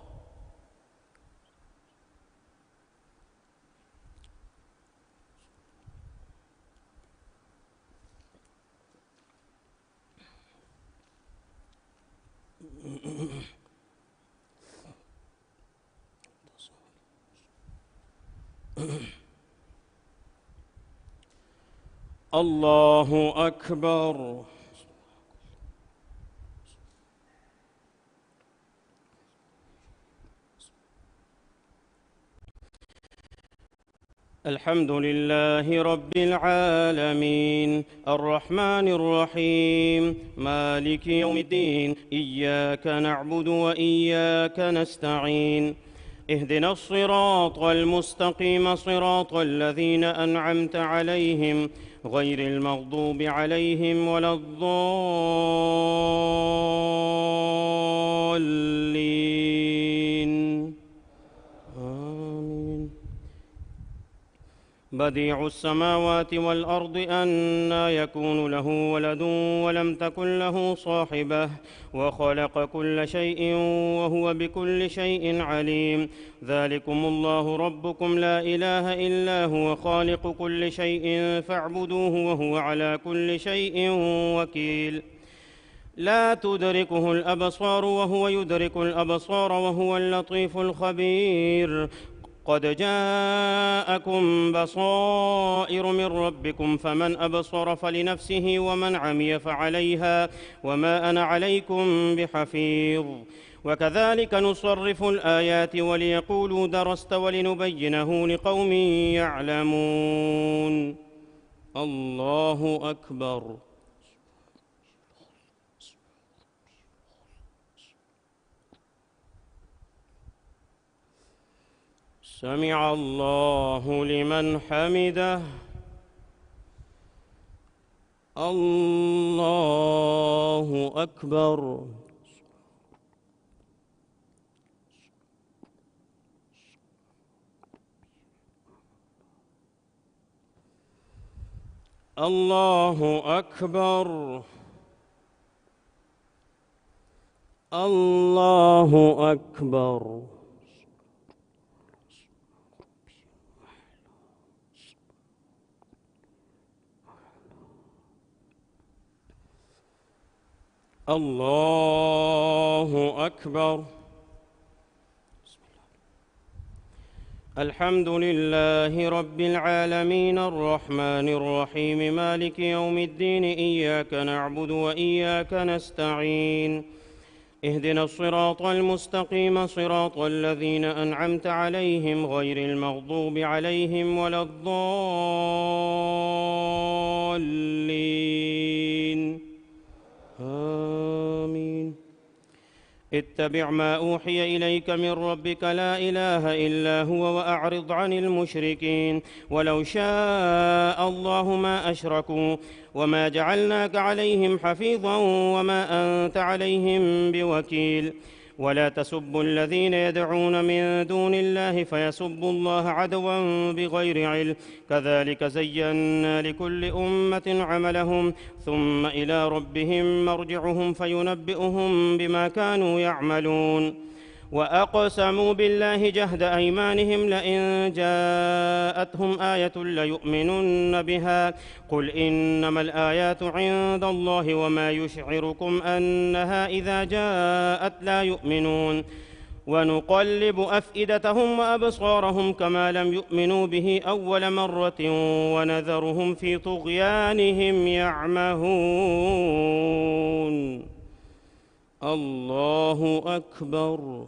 الله أكبر. الحمد لله رب العالمين الرحمن الرحيم مالك يوم الدين إياك نعبد وإياك نستعين اهدنا الصراط المستقيم صراط الذين أنعمت عليهم غير المغضوب عليهم ولا الضالين آمين. بديع السماوات والأرض أنى يكون له ولد ولم تكن له صاحبة وخلق كل شيء وهو بكل شيء عليم. ذلكم الله ربكم لا إله إلا هو خالق كل شيء فاعبدوه وهو على كل شيء وكيل. لا تدركه الأبصار وهو يدرك الأبصار وهو اللطيف الخبير. قد جاءكم بصائر من ربكم فمن أبصر فلنفسه ومن عمي فعليها وما أنا عليكم بحفيظ. وكذلك نصرف الآيات وليقولوا درست ولنبينه لقوم يعلمون. الله أكبر. سمع الله لمن حمده. الله أكبر. الله أكبر. الله أكبر. الله أكبر. الحمد لله رب العالمين الرحمن الرحيم مالك يوم الدين إياك نعبد وإياك نستعين اهدنا الصراط المستقيم صراط الذين أنعمت عليهم غير المغضوب عليهم ولا الضالين آمين. اتبع ما أوحي إليك من ربك لا إله إلا هو وأعرض عن المشركين ولو شاء الله ما أشركوا وما جعلناك عليهم حفيظا وما أنت عليهم بوكيل ولا تسبوا الذين يدعون من دون الله فيسبوا الله عدوا بغير علم كذلك زينا لكل أمة عملهم ثم إلى ربهم مرجعهم فينبئهم بما كانوا يعملون وأقسموا بالله جهد أيمانهم لئن جاءتهم آية ليؤمنن بها قل إنما الآيات عند الله وما يشعركم أنها إذا جاءت لا يؤمنون ونقلب أفئدتهم وأبصارهم كما لم يؤمنوا به أول مرة ونذرهم في طغيانهم يعمهون. الله أكبر.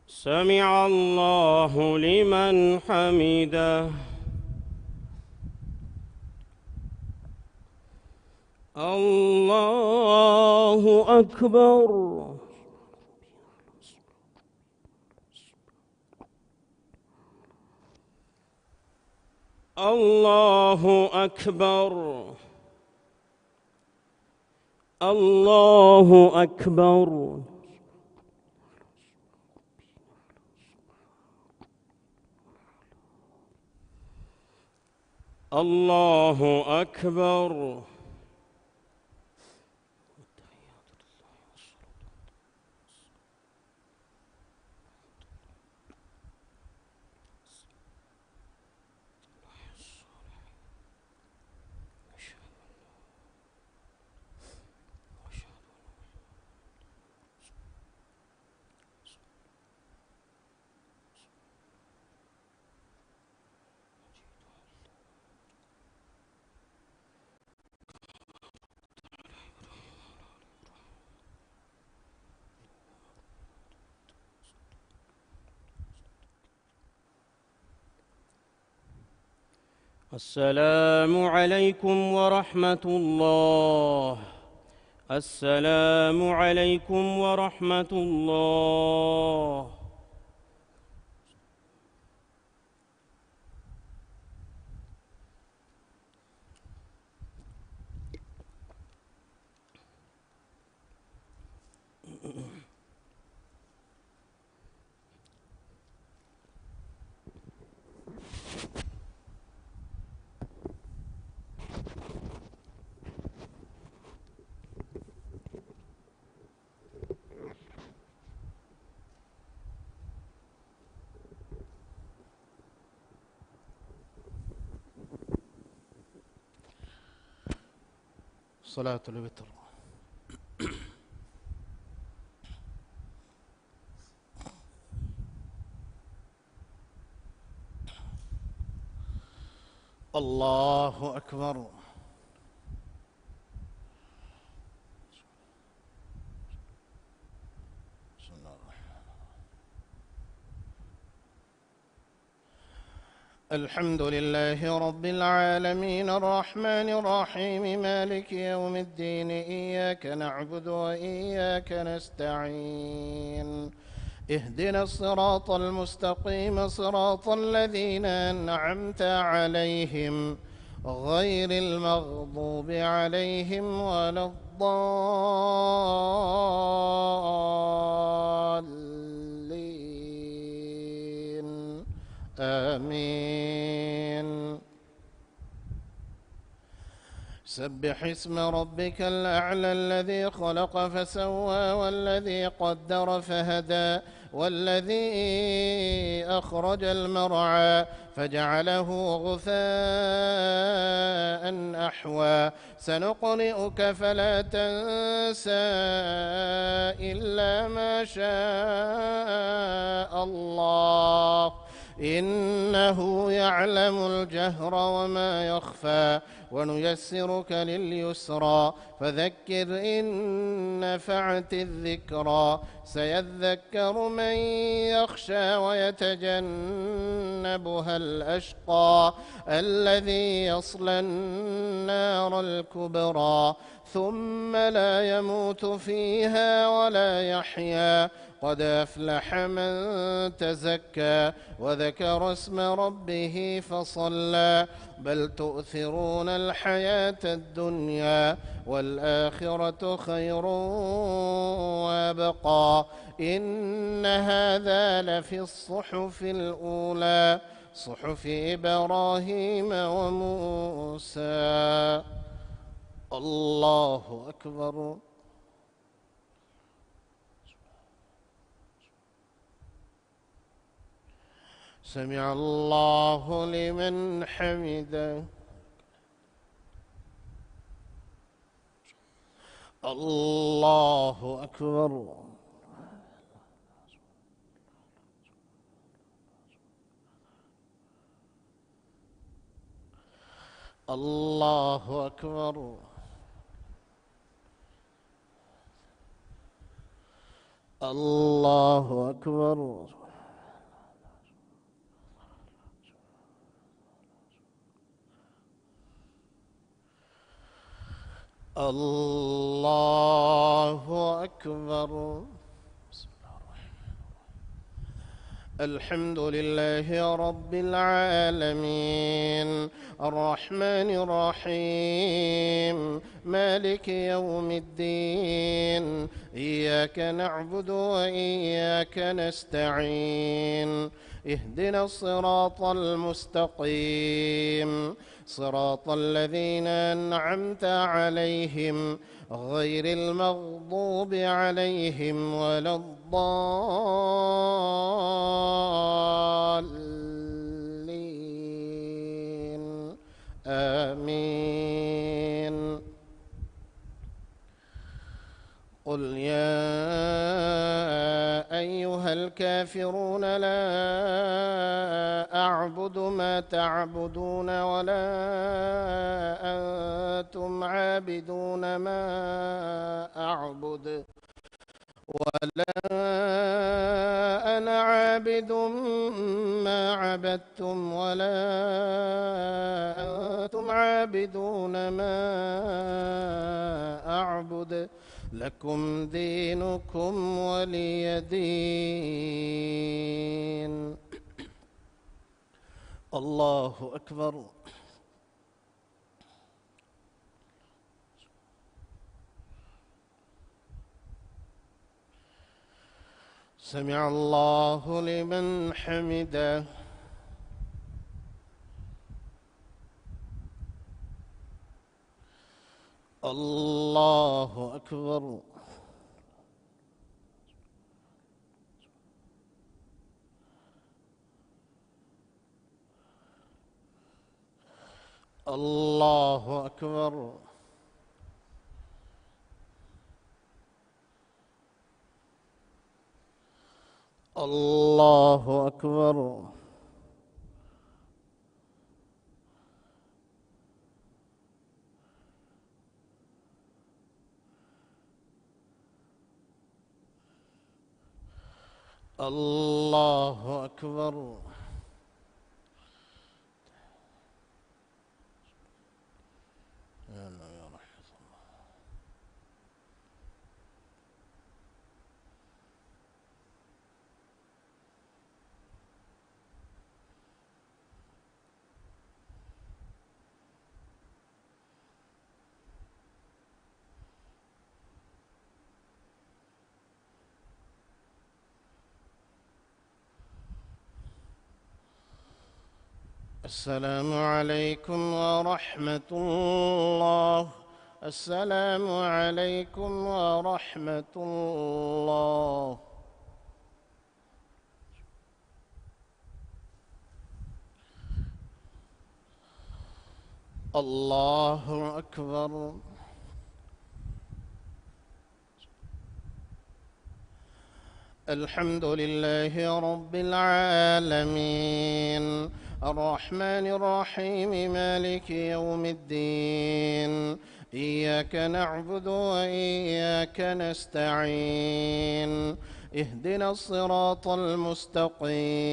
سمع الله لمن حمده. الله أكبر. الله أكبر. الله أكبر. الله أكبر. السلام عليكم ورحمة الله. السلام عليكم ورحمة الله. صلاة الوتر. الله أكبر. الحمد لله رب العالمين الرحمن الرحيم مالك يوم الدين إياك نعبد وإياك نستعين اهدنا الصراط المستقيم صراط الذين أنعمت عليهم غير المغضوب عليهم ولا الضالين آمين. سبح اسم ربك الأعلى الذي خلق فسوى والذي قدر فهدى والذي أخرج المرعى فجعله غثاء أحوى سنقرئك فلا تنسى إلا ما شاء الله إنه يعلم الجهر وما يخفى ونيسرك لليسرى فذكر إن نفعت الذكرى سيذكر من يخشى ويتجنبها الأشقى الذي يصلى النار الكبرى ثم لا يموت فيها ولا يحيا قد أفلح من تزكى وذكر اسم ربه فصلى بل تؤثرون الحياة الدنيا والآخرة خير وابقى إن هذا لفي الصحف الأولى صحف إبراهيم وموسى. الله أكبر. سمع الله لمن حمده. الله أكبر. الله أكبر. الله أكبر. الله أكبر. الحمد لله رب العالمين الرحمن الرحيم مالك يوم الدين إياك نعبد وإياك نستعين اهدنا الصراط المستقيم صراط الذين أنعمت عليهم غير المغضوب عليهم ولا الضالين آمين. قل يا أيها الكافرون لا أعبد ما تعبدون ولا أنتم عابدون ما أعبد ولا أنا عابد ما عبدتم ولا أنتم عابدون ما أعبد لكم دينكم ولي دين. الله أكبر. سمع الله لمن حمده. الله أكبر. الله أكبر. الله أكبر. الله أكبر. السلام عليكم ورحمة الله. السلام عليكم ورحمة الله. الله أكبر. الحمد لله رب العالمين الرحمن الرحيم مالك يوم الدين إياك نعبد وإياك نستعين اهدنا الصراط المستقيم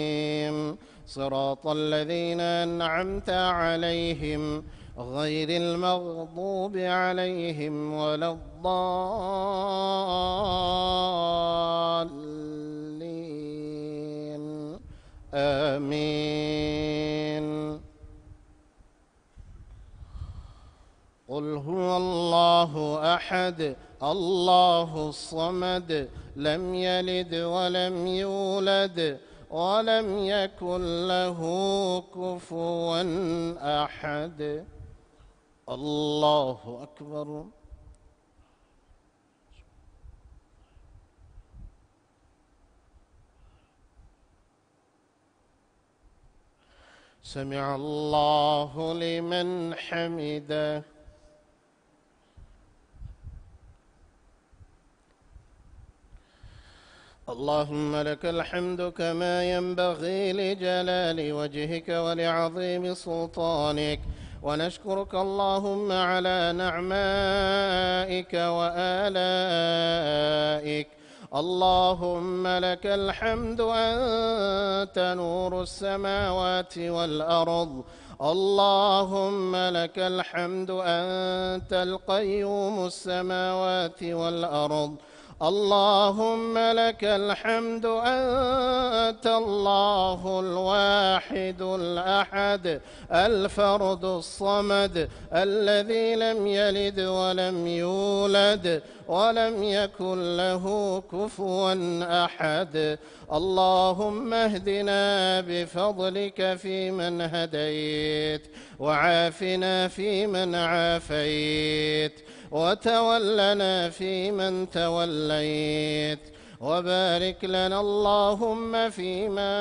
صراط الذين أنعمت عليهم غير المغضوب عليهم ولا الضالين آمين. قل هو الله أحد الله الصمد لم يلد ولم يولد ولم يكن له كفوا أحد. الله أكبر. سمع الله لمن حمده. اللهم لك الحمد كما ينبغي لجلال وجهك ولعظيم سلطانك، ونشكرك اللهم على نعمائك وآلائك. اللهم لك الحمد أنت نور السماوات والأرض. اللهم لك الحمد أنت القيوم السماوات والأرض. اللهم لك الحمد أنت الله الواحد الأحد الفرد الصمد الذي لم يلد ولم يولد ولم يكن له كفوا أحد. اللهم اهدنا بفضلك فيمن هديت، وعافنا فيمن عافيت، وتولنا فيمن توليت، وبارك لنا اللهم فيما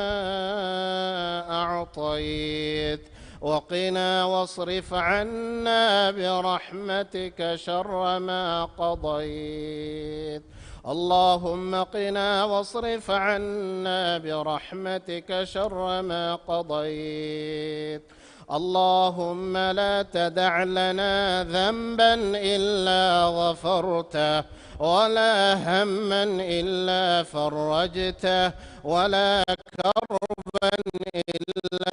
أعطيت، وقنا واصرف عنا برحمتك شر ما قضيت. اللهم قنا واصرف عنا برحمتك شر ما قضيت. اللهم لا تدع لنا ذنبا إلا غفرته، ولا هما إلا فرجته، ولا كربا إلا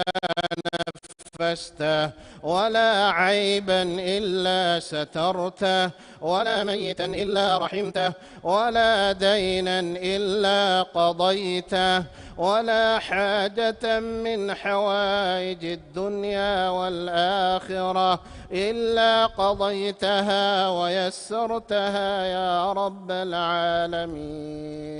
نفسته، ولا عيبا إلا سترته، ولا ميتا إلا رحمته، ولا دينا إلا قضيته، ولا حاجة من حوائج الدنيا والآخرة إلا قضيتها ويسرتها يا رب العالمين.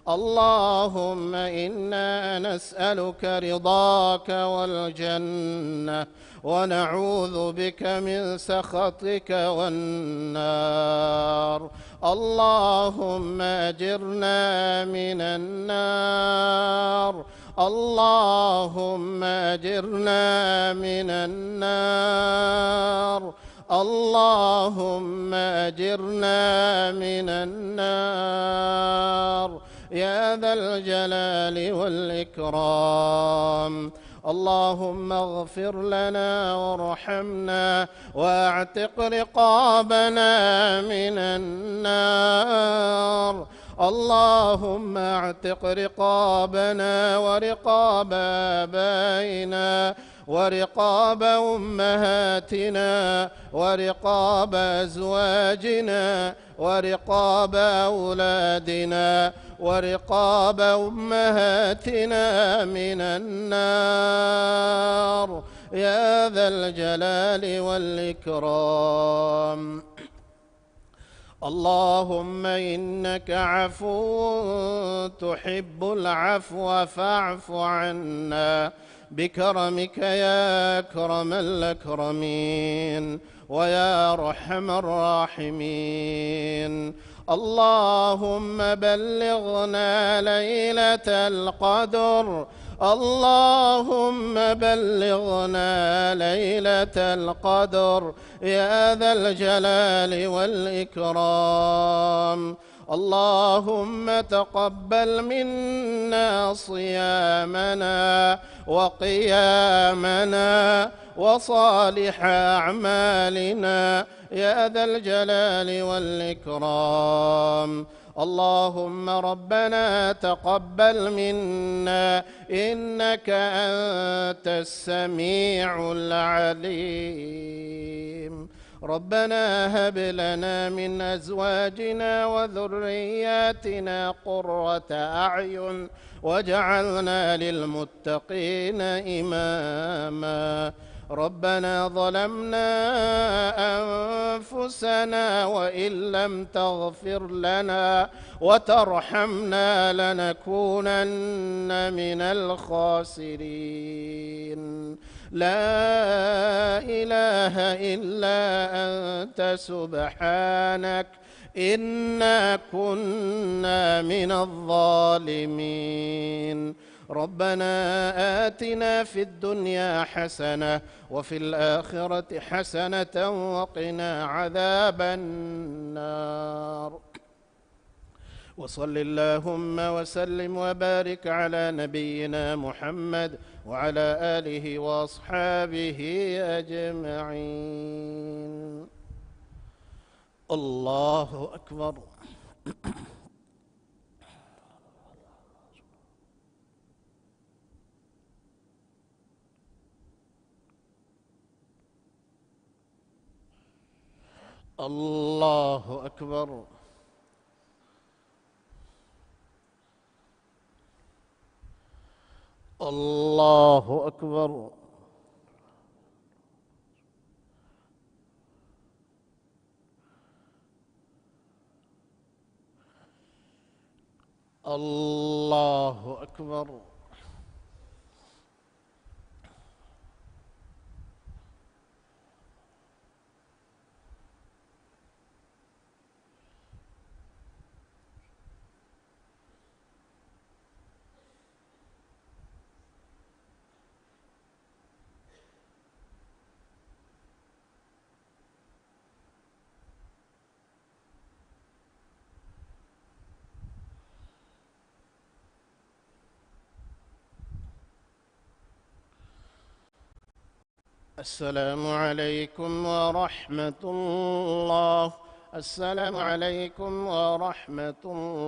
اللهم إنا نسألك رضاك والجنة، ونعوذ بك من سخطك والنار. اللهم أجرنا من النار. اللهم أجرنا من النار. اللهم أجرنا من النار يا ذا الجلال والإكرام. اللهم اغفر لنا وارحمنا واعتق رقابنا من النار. اللهم اعتق رقابنا ورقاب آبائنا ورقاب أمهاتنا ورقاب أزواجنا ورقاب أولادنا ورقاب أمهاتنا من النار يا ذا الجلال والإكرام. اللهم إنك عفو تحب العفو فاعف عنا بكرمك يا أكرم الأكرمين ويا أرحم الراحمين. اللهم بلغنا ليلة القدر. اللهم بلغنا ليلة القدر يا ذا الجلال والإكرام. اللهم تقبل منا صيامنا وقيامنا وصالح أعمالنا يا ذا الجلال والإكرام. اللهم ربنا تقبل منا إنك أنت السميع العليم. ربنا هب لنا من أزواجنا وذرياتنا قرة أعين واجعلنا للمتقين إماما. ربنا ظلمنا أنفسنا وإن لم تغفر لنا وترحمنا لنكونن من الخاسرين. لا إله إلا أنت سبحانك إنا كنا من الظالمين. ربنا آتنا في الدنيا حسنة وفي الآخرة حسنة وقنا عذاب النار. وصل اللهم وسلم وبارك على نبينا محمد وعلى آله وأصحابه أجمعين. الله أكبر. الله أكبر. الله أكبر. الله أكبر. السلام عليكم ورحمة الله. السلام عليكم ورحمة الله.